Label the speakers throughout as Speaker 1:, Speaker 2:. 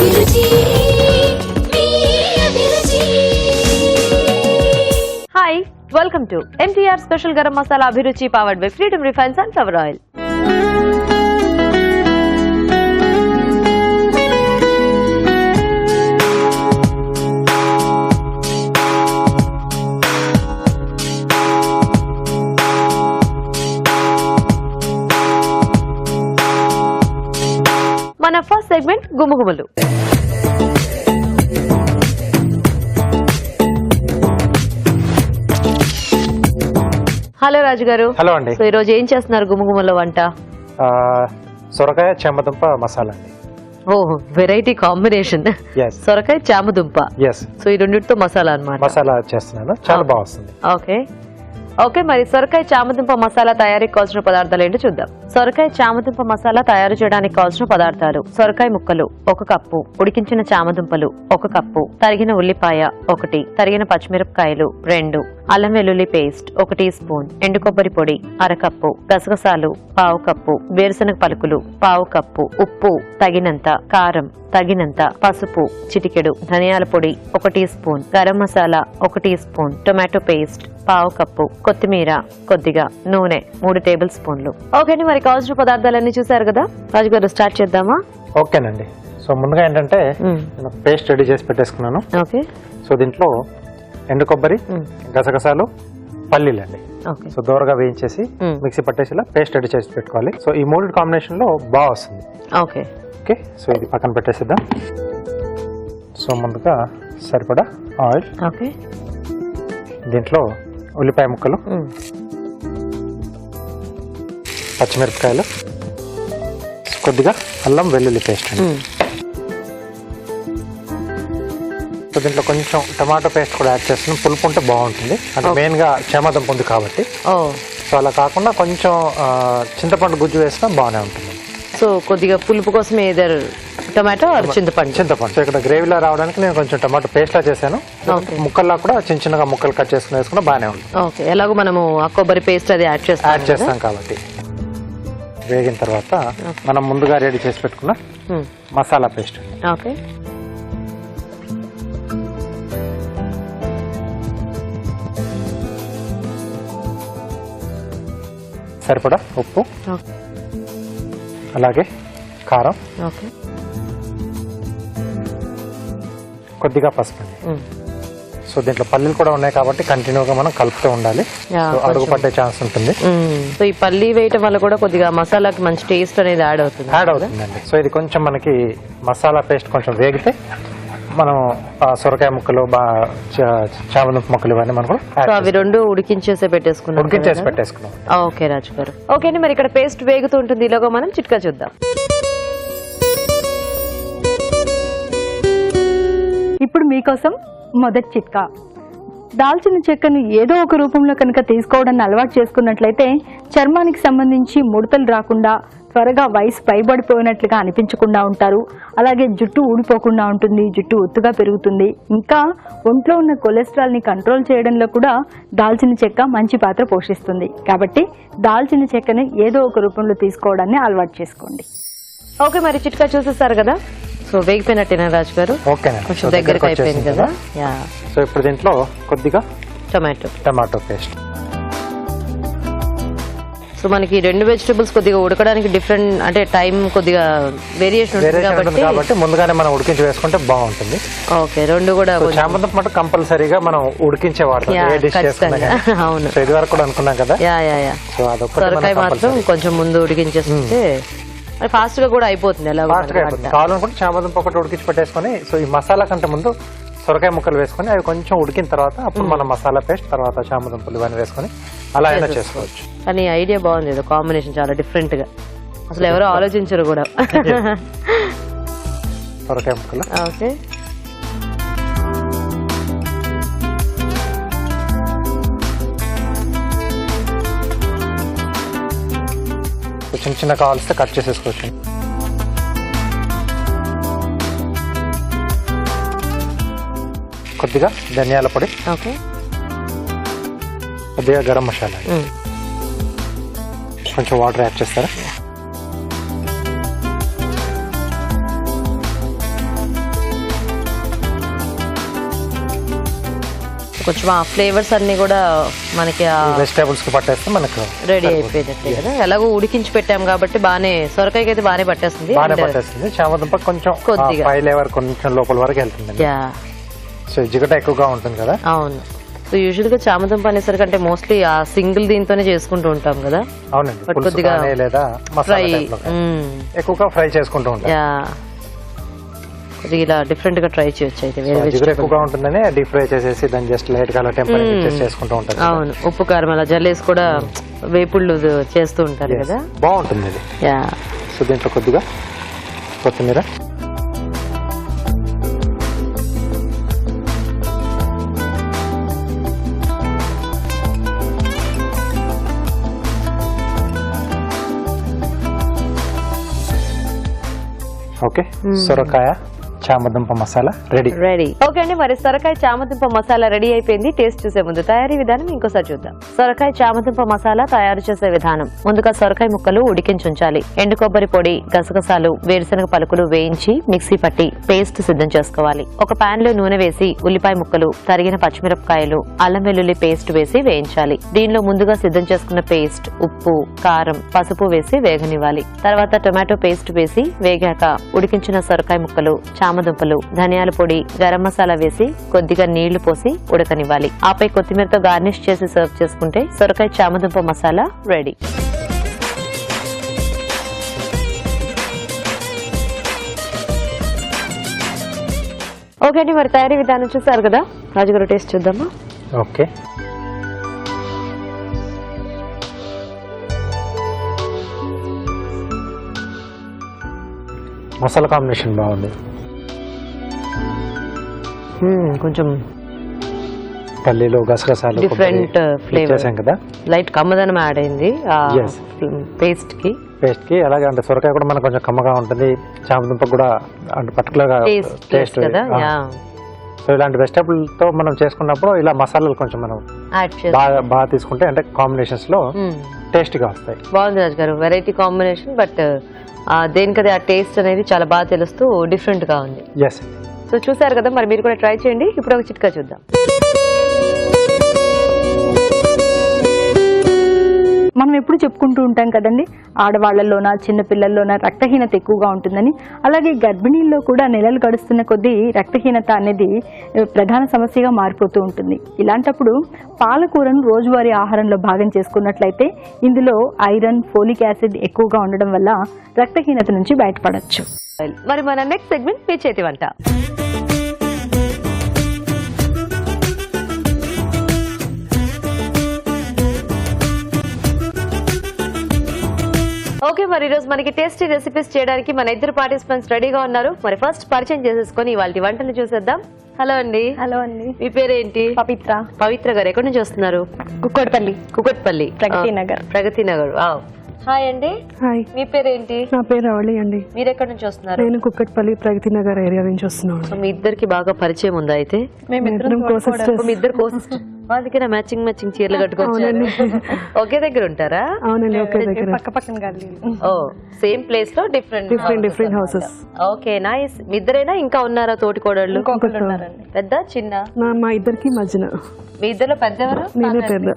Speaker 1: Hi, welcome to MTR Special Garam Masala Abhiruchi powered by Freedom Refined Sunflower Oil. మన first segment గుమగుమలు. Hello రాజు గారు.
Speaker 2: Hello అండి.
Speaker 1: So ఈ రోజు ఏం చేస్తున్నారు గుమగుమలో వంట?
Speaker 2: సొరకాయ చామదుంప మసాలా అండి.
Speaker 1: ఓహ్, వెరైటీ కాంబినేషన్. సొరకాయ చామదుంప. సో ఈ రెండింటితో మసాలా అన్నమాట.
Speaker 2: మసాలా చేస్తున్నాను, చాలా బాగా వస్తుంది.
Speaker 1: ఓకే ఓకే, మరి సొరకాయ చామదుంప మసాలా తయారీకి కావాల్సిన పదార్థాలు ఏంటో చూద్దాం. సొరకాయ చామదుంప మసాలా తయారు చేయడానికి కావాల్సిన పదార్థాలు: సొరకాయ ముక్కలు 1 కప్పు, ఉడికించిన చామదుంపలు 1 కప్పు, తరిగిన ఉల్లిపాయ 1, తరిగిన పచ్చిమిరపకాయలు 2, అల్లం వెల్లుల్లి పేస్ట్ 1 టీ స్పూన్, ఎండు కొబ్బరి పొడి 1/2 కప్పు, గసగసాలు 1/2 కప్పు, వేరుశనగ పలుకులు 1/2 కప్పు, ఉప్పు తగినంత, కారం తగినంత, పసుపు చిటికెడు, ధనియాల పొడి 1 teaspoon, garam masala 1 teaspoon, tomato paste 1/2 cup, కొత్తిమీర కొద్దిగా, నూనె 3 టేబుల్ స్పూన్లు. ఓకే అండి, మరి కావాల్సిన పదార్థాలన్నీ చూసారు కదా రాజు గారు, స్టార్ట్ చేద్దామా?
Speaker 2: ఓకేనండి. సో ముందుగా ఏంటంటే నేను పేస్ట్ రెడీ చేసి పెట్టేసుకున్నాను.
Speaker 1: ఓకే.
Speaker 2: సో దీంట్లో ఎండు కొబ్బరి, గసగసాలు, పల్లీలు అండి. సో దోరగా వేయించేసి మిక్సీ పట్టేసి పేస్ట్ రెడీ చేసి పెట్టుకోవాలి. సో ఈ 3 కాంబినేషన్ లో బాగా వస్తుంది.
Speaker 1: ఓకే
Speaker 2: ఓకే, సో ఇది పక్కన పెట్టేసిద్దాం. సో ముందుగా సరిపడా ఆయిల్.
Speaker 1: ఓకే.
Speaker 2: దీంట్లో ఉల్లిపాయ ముక్కలు, పచ్చిమిరపకాయలు, కొద్దిగా అల్లం వెల్లుల్లి పేస్ట్ అండి. సో దీంట్లో కొంచెం టమాటో పేస్ట్ కూడా యాడ్ చేస్తున్నాం, పులుపు ఉంటే బాగుంటుంది. అంటే మెయిన్ గా చామదుంప ఉంది కాబట్టి. సో అలా కాకుండా కొంచెం చింతపండు గుజ్జు వేసినా బాగానే ఉంటుంది.
Speaker 1: సో కొద్దిగా పులుపు కోసం ఏదర్ టమాటో చింతపండు.
Speaker 2: చింతపండు. సో ఇక్కడ గ్రేవీలా రావడానికి నేను కొంచెం టమాటో పేస్ట్ లా చేశాను. ముక్కల్లా కూడా చిన్న చిన్నగా ముక్కలు కట్ చేసుకుని వేసుకున్నా బాగానే ఉంటుంది.
Speaker 1: ఓకే, ఎలాగో మనము ఆ కొబ్బరి పేస్ట్ అది యాడ్ చేస్తాం
Speaker 2: కాబట్టి. వేగిన తర్వాత మనం ముందుగా రెడీ చేసి పెట్టుకున్న మసాలా పేస్ట్.
Speaker 1: ఓకే.
Speaker 2: సరిపడా ఉప్పు, అలాగే కారం, కొద్దిగా పసుపు అండి. సో దీంట్లో పల్లీలు కూడా ఉన్నాయి కాబట్టి కంటిన్యూగా మనం కలుపుతూ ఉండాలి, అడుగు పట్టే ఛాన్స్ ఉంటుంది.
Speaker 1: సో ఈ పల్లీ వేయటం వల్ల కూడా కొద్దిగా మసాలాకి మంచి టేస్ట్ అనేది యాడ్ అవుతుందండి.
Speaker 2: సో ఇది కొంచెం మనకి మసాలా పేస్ట్ కొంచెం వేగితే మనం సొరకాయ ముక్కలు, చామదుంప ముక్కలు ఇవన్నీ మనం కూడా
Speaker 1: అవి 2 ఉడికించేసి
Speaker 2: పెట్టేసుకున్నాం.
Speaker 1: ఓకే రాజు గారు. ఓకే అండి, మరి ఇక్కడ పేస్ట్ వేగుతూ ఉంటుంది, ఇలాగో మనం చిట్కా చూద్దాం.
Speaker 3: ఇప్పుడు మీకోసం మొదటి చిట్కా. దాల్చిన చెక్కను ఏదో ఒక రూపంలో కనుక తీసుకోవడాన్ని అలవాటు చేసుకున్నట్లయితే చర్మానికి సంబంధించి ముడతలు రాకుండా, త్వరగా వయసు పైబడిపోయినట్లుగా అనిపించకుండా ఉంటారు. అలాగే జుట్టు ఊడిపోకుండా ఉంటుంది, జుట్టు ఒత్తుగా పెరుగుతుంది. ఇంకా ఒంట్లో ఉన్న కొలెస్ట్రాల్ని కంట్రోల్ చేయడంలో కూడా దాల్చిన చెక్క మంచి పాత్ర పోషిస్తుంది. కాబట్టి దాల్చిన చెక్కని ఏదో ఒక రూపంలో తీసుకోవడాన్ని అలవాటు చేసుకోండి.
Speaker 1: ఓకే, మరి చిట్కా చూసేస్తారు కదా. సో వేగిపోయినట్టేనా రాజు గారు? కొంచెం దగ్గరకు అయిపోయింది కదా.
Speaker 2: సో ఇప్పుడు దీంట్లో కొద్దిగా టమాటో పేస్ట్.
Speaker 1: సో మనకి 2 వెజిటబుల్స్ కొద్దిగా ఉడకడానికి డిఫరెంట్, అంటే టైం కొద్దిగా వేరియేషన్ ఉంటుంది
Speaker 2: కాబట్టి ముందుగానే మనం ఉడికించి వేసుకుంటే బాగుంటుంది.
Speaker 1: ఓకే, 2 కూడా
Speaker 2: చామదుంప మటు కంపల్సరీగా మనం ఉడికించే వాడతాం. అవును, ఇది వరకు కూడా అనుకున్నాం కదా. సో
Speaker 1: సొరకాయ మాత్రం కొంచెం ముందు ఉడికించేస్తే ఫాస్ట్ గా కూడా అయిపోతుంది.
Speaker 2: కావాలనుకుంటే చామదుంప ఒకటి ఉడికించి పెట్టేసుకొని, సో ఈ మసాలా కంటే ముందు సొరకాయ ముక్కలు వేసుకొని అవి కొంచెం ఉడికిన తర్వాత అప్పుడు మనం మసాలా పేస్ట్, తర్వాత చామదుంపలు ఇవన్నీ వేసుకొని అలా అయినా చేసుకోవచ్చు.
Speaker 1: కానీ ఐడియా బాగుంది, కాంబినేషన్ చాలా డిఫరెంట్ గా, అసలు ఎవరో ఆలోచించరు కూడా.
Speaker 2: సొరకాయ ముక్కలు.
Speaker 1: ఓకే.
Speaker 2: చిన్న చిన్న కావాల్సి కట్ చేసేసుకోవచ్చు. కొద్దిగా ధనియాల పొడి, కొద్దిగా గరం మసాలా, కొంచెం వాటర్ యాడ్ చేస్తారా?
Speaker 1: కొంచెం ఆ ఫ్లేవర్స్ అన్ని కూడా మనకి
Speaker 2: వెజిటేబుల్స్ కి పట్టేస్తే మనకు
Speaker 1: రెడీ అయిపోయినట్టే కదా. ఎలాగో ఉడికించి పెట్టాం కాబట్టి బానే సొరకాయకి అయితే బానే పట్టేస్తుంది.
Speaker 2: బాగానే పట్టేస్తుంది. చామదుంప కొంచెం
Speaker 1: కొద్దిగా.
Speaker 2: పై లేవర్ కొంచెం లోపల వరకు వెళ్తుంది.
Speaker 1: యా
Speaker 2: సో జిగట ఎక్కువగా ఉంటుంది కదా.
Speaker 1: అవును. సో యూజువల్ గా చామదుంప అనేసరికి అంటే మోస్ట్లీ ఆ సింగిల్ దీంతోనే చేసుకుంటూ ఉంటాం కదా.
Speaker 2: అవునండి.
Speaker 1: But
Speaker 2: పులుసు
Speaker 1: కొద్దిగా
Speaker 2: కానీ లేదా మసాలా
Speaker 1: ఫ్రై
Speaker 2: type లో కానీ ఎక్కువగా ఫ్రై చేసుకుంటూ ఉంటాం.
Speaker 1: యా కొద్దిగా ఇలా డిఫరెంట్ గా ట్రై చేయొచ్చు అయితే వేరే
Speaker 2: జిగురు
Speaker 1: vegetable.
Speaker 2: ఎక్కువగా ఉంటుందని డీప్ ఫ్రై చేసేసి దాన్ని జస్ట్ లైట్ గా టెంపరేచర్ చేసుకుంటూ ఉంటారు.
Speaker 1: అవును, ఉప్పు కారం అలా జల్లేసి కూడా వేపుళ్ళు చేస్తూ ఉంటారు కదా.
Speaker 2: బాగుంటుంది ఇది.
Speaker 1: యా
Speaker 2: సో దీంట్లో కొద్దిగా కొత్తిమీర, ఓకే సొరకాయ చామదుంప మసాలా రెడీ.
Speaker 1: రెడీ. ఓకే అండి, మరి సొరకాయ చామదుంప మసాలా రెడీ అయిపోయింది. టేస్ట్ చూసే ముందు తయారీ విధానం ఇంకోసారి చూద్దాం. సొరకాయ చామదుంప మసాలా తయారు చేసే విధానం. ముందుగా సొరకాయ ముక్కలు ఉడికించి ఉంచాలి. ఎండు కొబ్బరి పొడి, గసగసాలు, వేరుశనగ పలుకులు వేయించి మిక్సీ పట్టి పేస్ట్ సిద్ధం చేసుకోవాలి. ఒక పాన్ లో నూనె వేసి ఉల్లిపాయ ముక్కలు, తరిగిన పచ్చిమిరపకాయలు, అల్లం వెల్లుల్లి పేస్ట్ వేసి వేయించాలి. దీనిలో ముందుగా సిద్ధం చేసుకున్న పేస్ట్, ఉప్పు, కారం, పసుపు వేసి వేగనివ్వాలి. తర్వాత టొమాటో పేస్ట్ వేసి వేగాక ఉడికించిన సొరకాయ ముక్కలు, చామదుంపలు, ధనియాల పొడి, గరం మసాలా వేసి కొద్దిగా నీళ్లు పోసి ఉడకనివ్వాలి. ఆపై కొత్తిమీరతో గార్నిష్ చేసి సర్వ్ చేసుకుంటే సొరకాయ చామదుంప మసాలా రెడీ. ఓకే అండి, మరి తయారీ విధానం చూసారు కదా. రాజుగారు టేస్ట్ చూద్దామా.
Speaker 2: ఓకే మసాలా కాంబినేషన్ బాగుంది.
Speaker 1: కొంచెం
Speaker 2: పల్లీలు, గసగసాలు,
Speaker 1: డిఫరెంట్ ఫ్లేవర్
Speaker 2: చేసాం కదా.
Speaker 1: లైట్ కమ్మదనం యాడ్ అయింది
Speaker 2: Yes.
Speaker 1: పేస్ట్ కి.
Speaker 2: పేస్ట్ కి అలాగే అంటే సొరకాయ కూడా మనకు కొంచెం కమ్మగా ఉంటుంది. చామదుంప కూడా అంటే పర్టికులర్ గా టేస్ట్
Speaker 1: కదా. యా
Speaker 2: సో ఇలాంటి వెజిటబుల్ తో మనం చేసుకున్నప్పుడు ఇలా మసాలాలు కొంచెం మనం
Speaker 1: యాడ్ చేసి
Speaker 2: బాగా తీసుకుంటే అంటే కాంబినేషన్స్ లో టేస్టీగా వస్తాయి.
Speaker 1: బాగుంది రాజు గారు, వెరైటీ కాంబినేషన్. బట్ దేనికది ఆ టేస్ట్ అనేది చాలా బాగా తెలుస్తూ డిఫరెంట్ గా ఉంది.
Speaker 2: ఎస్.
Speaker 1: సో చూసారు కదా, మరి మీరు కూడా ట్రై చేయండి. ఇప్పుడు ఒక చిట్కా చూద్దాం.
Speaker 3: మనం ఎప్పుడు చెప్పుకుంటూ ఉంటాం కదండి, ఆడవాళ్లలోన చిన్నపిల్లల్లోన రక్తహీనత ఎక్కువగా ఉంటుందని. అలాగే గర్భిణీల్లో కూడా నెలలు గడుస్తున్న కొద్దీ రక్తహీనత అనేది ప్రధాన సమస్యగా మారిపోతూ ఉంటుంది. ఇలాంటప్పుడు పాలకూరను రోజువారీ ఆహారంలో భాగం చేసుకున్నట్లయితే ఇందులో ఐరన్, ఫోలిక్ యాసిడ్ ఎక్కువగా ఉండడం వల్ల రక్తహీనత నుంచి బయటపడవచ్చు.
Speaker 1: మరి మన నెక్స్ట్ సెగ్మెంట్ మీ చేతి వంట. ఓకే, మరి ఈరోజు మనకి టేస్టీ రెసిపీస్ చేయడానికి మన ఇద్దరు పార్టిసిపెంట్స్ రెడీగా ఉన్నారు. మరి ఫస్ట్ పరిచయం చేసేసుకొని వాళ్ళ వంటలు చూసేద్దాం. హలో అండి.
Speaker 3: హలో అండి.
Speaker 1: మీ పేరేంటి?
Speaker 3: పవిత్ర.
Speaker 1: పవిత్ర గారు ఎక్కడి నుంచి వస్తున్నారు? కుకట్పల్లి,
Speaker 3: ప్రగతి నగర్. హాయ్ అండి.
Speaker 4: హాయ్,
Speaker 1: మీ పేరేంటి?
Speaker 4: నా పేరు రవళి అండి.
Speaker 1: మీరు ఎక్కడి నుంచి వస్తున్నారు?
Speaker 4: నేను కుక్కట్పల్లి ప్రగతి నగర్ ఏరియా నుంచి వస్తున్నాను.
Speaker 1: సో మీ ఇద్దరికి బాగా పరిచయం ఉందా? అయితే
Speaker 4: మేమిద్దరం co-sisters.
Speaker 1: మీ ఇద్దరు కోసిస్టర్. అందుకే మ్యాచింగ్ చీరలు కట్టుకోవచ్చు. ఒకే దగ్గర ఉంటారా?
Speaker 4: అవునండి, ఒకే దగ్గర.
Speaker 1: ఓ సేమ్ ప్లేస్ లో
Speaker 4: డిఫరెంట్ హౌసెస్.
Speaker 1: Okay, nice. మీ ఇద్దరేనా ఇంకా ఉన్నారా తోటి కోడళ్ళు? పెద్ద చిన్న?
Speaker 4: మా ఇద్దరికి మధ్యన.
Speaker 1: మీ ఇద్దరు పెద్ద ఎవరు?
Speaker 4: నేనే పెద్ద.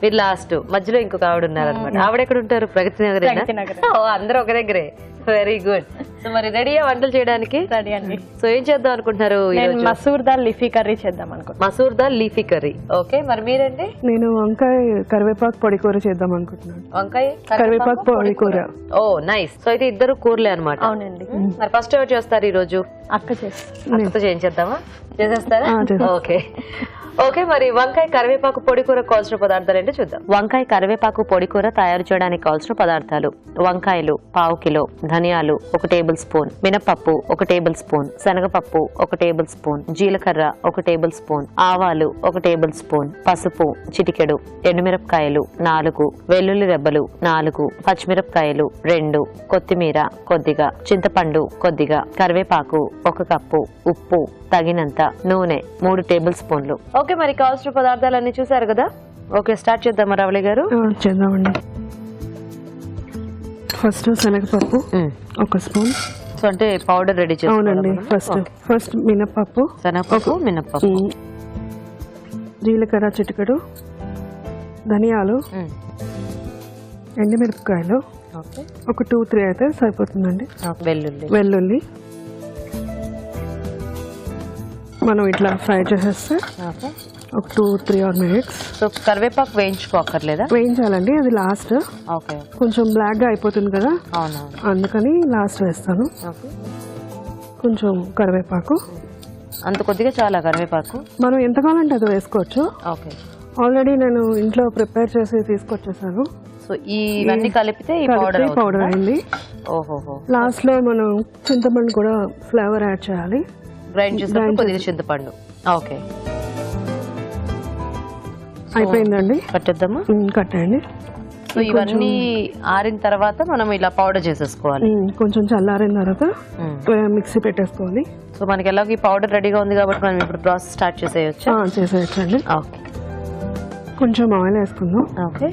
Speaker 1: మీరు లాస్ట్, మధ్యలో ఇంకొక ఆవిడ ఉన్నారనమాట. ఆవిడ ఎక్కడ ఉంటారు? ప్రగతి నగర్. అందరూ ఒక దగ్గరే. Very good. సో మరి రెడీయా వంటలు చేయడానికి?
Speaker 5: రెడీ అండి.
Speaker 1: సో ఏం చేద్దాం అనుకుంటున్నారు?
Speaker 5: మసూర్ దాల్ లీఫీ కర్రీ చేద్దాం అనుకుంటున్నాను.
Speaker 1: Masoor dal leafy curry. Okay, మరి మీరండి?
Speaker 4: నేను వంకాయ కరివేపాకు పొడి కూర చేద్దాం అనుకుంటున్నాను.
Speaker 1: వంకాయ
Speaker 4: కరివేపాకు పొడి కూర.
Speaker 1: ఓ నైస్. సో అయితే ఇద్దరు కూరలే అనమాట.
Speaker 5: అవునండి.
Speaker 1: మరి ఫస్ట్ ఎవరు చేస్తారు ఈ రోజు?
Speaker 5: అక్క చేసి
Speaker 1: అక్కతో చేయించేద్దామా? చేసేస్తారా?
Speaker 4: చేస్తాను.
Speaker 1: ఓకే. ఓకే, మరి వంకాయ కరివేపాకు పొడి కూర కావాల్సిన పదార్థాలు ఏంటో చూద్దాం. వంకాయ కరివేపాకు పొడి కూర తయారు చేయడానికి కావాల్సిన పదార్థాలు: వంకాయలు 1/2 కిలో, ధనియాలు 1 టేబుల్ స్పూన్, మినపప్పు 1 టేబుల్ స్పూన్, శనగపప్పు 1 టేబుల్ స్పూన్, జీలకర్ర 1 టేబుల్ స్పూన్, ఆవాలు 1 టేబుల్ స్పూన్, పసుపు చిటికెడు, ఎండుమిరపకాయలు 4, వెల్లుల్లి రెబ్బలు 4, పచ్చిమిరపకాయలు 2, కొత్తిమీర కొద్దిగా, చింతపండు కొద్దిగా, కరివేపాకు 1 కప్పు, ఉప్పు తగినంత, నూనె 3 టేబుల్ స్పూన్లు. ఓకే, మరి కావాల్సిన పదార్థాలన్నీ చూసారు కదా. ఓకే, స్టార్ట్ చేద్దామా రవళి గారు?
Speaker 4: చేద్దామండి. ఫస్ట్ శనగపప్పు 1 స్పూన్.
Speaker 1: సో అంటే పౌడర్ రెడీ చేసుకోవాలి.
Speaker 4: అవునండి. ఫస్ట్ మినపప్పు,
Speaker 1: శనగపప్పు, మినపప్పు.
Speaker 4: జీలకర్ర చిటికెడు, ధనియాలు, ఎండుమిరపకాయలు
Speaker 1: ఓకే,
Speaker 4: ఒక 2-3 అయితే సరిపోతుందండి.
Speaker 1: వెల్లుల్లి,
Speaker 4: వెల్లుల్లి మనం ఇట్లా ఫ్రై చేసేస్తే
Speaker 1: ఓకే.
Speaker 4: ఒక 2-3 మినిట్స్
Speaker 1: సో కరివేపాకు వేయించుకోకర్లేదా?
Speaker 4: వేయించాలండి, అది లాస్ట్.
Speaker 1: ఓకే,
Speaker 4: కొంచెం బ్లాక్గా అయిపోతుంది కదా,
Speaker 1: అవునవును,
Speaker 4: అందుకని లాస్ట్ వేస్తాను.
Speaker 1: ఓకే.
Speaker 4: కొంచెం కరివేపాకు,
Speaker 1: అంత కొద్దిగా చాలా కరివేపాకు.
Speaker 4: మనం ఎంత కావాలంటే అది వేసుకోవచ్చు.
Speaker 1: ఓకే,
Speaker 4: ఆల్రెడీ నేను ఇంట్లో ప్రిపేర్ చేసి తీసుకొచ్చేసాను.
Speaker 1: సో ఇవన్నీ కలిపితే ఈ పౌడర్
Speaker 4: పౌడర్ అయింది.
Speaker 1: ఓహోహో,
Speaker 4: లాస్ట్ లో మనం చింతపండు కూడా ఫ్లేవర్ యాడ్ చేయాలి.
Speaker 1: గ్రైండ్ చేసినప్పుడు కొద్దిగా చింతపండు. ఓకే,
Speaker 4: అయిపోయిందండి,
Speaker 1: కట్టేద్దామా?
Speaker 4: కట్టేయండి.
Speaker 1: సో ఇవన్నీ ఆరిన తర్వాత మనం ఇలా పౌడర్ చేసేసుకోవాలి.
Speaker 4: కొంచెం చల్లారిన తర్వాత మిక్సీ పెట్టేసుకోవాలి.
Speaker 1: సో మనకి ఎలాగో ఈ పౌడర్ రెడీగా ఉంది కాబట్టి మనం ఇప్పుడు ప్రాసెస్ స్టార్ట్ చేసేయచ్చు.
Speaker 4: చేసేయచ్చండి.
Speaker 1: ఓకే,
Speaker 4: కొంచెం ఆయిల్ వేసుకుందాం.
Speaker 1: ఓకే.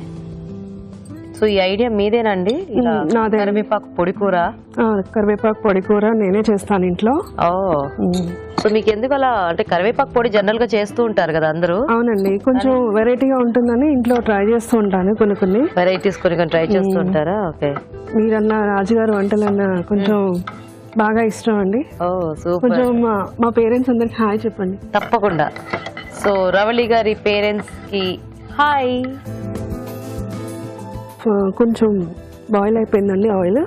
Speaker 1: సో ఈ ఐడియా మీదేనండి? ఇలా
Speaker 4: నాదే.
Speaker 1: కరివేపాకు పొడి కూర.
Speaker 4: కరివేపాకు పొడి కూర నేనే చేస్తాను ఇంట్లో.
Speaker 1: ఓ, సో మీకు ఎందుకు అలా, అంటే కరివేపాకు పొడి జనరల్ గా చేస్తూ ఉంటారు కదా అందరూ?
Speaker 4: అవునండి, కొంచెం వెరైటీగా ఉంటుందని ఇంట్లో ట్రై చేస్తూ ఉంటాను. కొన్ని
Speaker 1: వెరైటీస్ కొన్ని ట్రై చేస్తూ ఉంటారా? ఓకే.
Speaker 4: మీరన్నా రాజుగారు వంటలన్నా కొంచెం బాగా ఇష్టం అండి.
Speaker 1: ఓ సూపర్.
Speaker 4: కొంచెం మా పేరెంట్స్ అందరికి హాయ్ చెప్పండి.
Speaker 1: తప్పకుండా. సో రవళి గారి పేరెంట్స్ కి హాయ్.
Speaker 4: కొంచెం బాయిల్ అయిపోయిందండి ఆయిల్.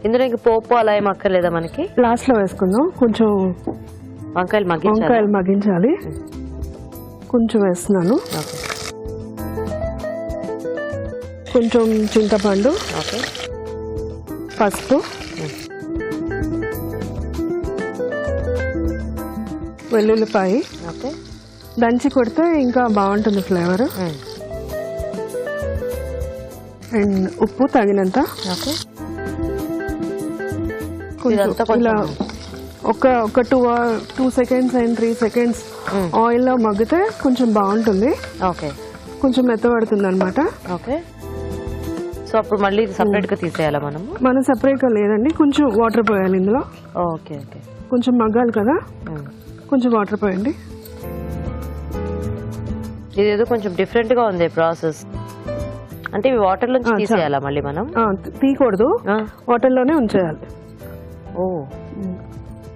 Speaker 1: ఇందులో ఇంక పోపు అలా ఏం అక్కర్లేదా మనకి?
Speaker 4: లాస్ట్ లో వేసుకుందాం. కొంచెం
Speaker 1: వంకాయలు
Speaker 4: మగ్గించాలి. కొంచెం వేస్తున్నాను.
Speaker 1: ఓకే,
Speaker 4: కొంచెం చింతపండు,
Speaker 1: ఓకే,
Speaker 4: పసుపు, వెల్లుల్లిపాయ
Speaker 1: ఓకే,
Speaker 4: దంచి కొడితే ఇంకా బాగుంటుంది ఫ్లేవర్. అండ్ ఉప్పు తగినంత.
Speaker 1: ఓకే.
Speaker 4: కొంచెం ఇలా ఒక 2 seconds అండ్ 3 seconds ఆయిల్లో మగ్గితే కొంచెం బాగుంటుంది.
Speaker 1: ఓకే,
Speaker 4: కొంచెం మెత్తబడుతుంది అనమాట.
Speaker 1: ఓకే. సో అప్పుడు మళ్ళీ సపరేట్ గా తీసేయాలా మనం
Speaker 4: సెపరేట్ గా లేదండి, కొంచెం వాటర్ పోయాలి ఇందులో.
Speaker 1: Okay, okay.
Speaker 4: కొంచెం మగ్గాలి కదా, కొంచెం వాటర్ పోయండి.
Speaker 1: ఇదేదో కొంచెం డిఫరెంట్ గా ఉంది ప్రాసెస్. అంటే ఇవి వాటర్ నుంచి తీసేయాలా మళ్ళీ మనం?
Speaker 4: తీయకూడదు, వాటర్ లోనే ఉంచేయాలి.
Speaker 1: ఓ,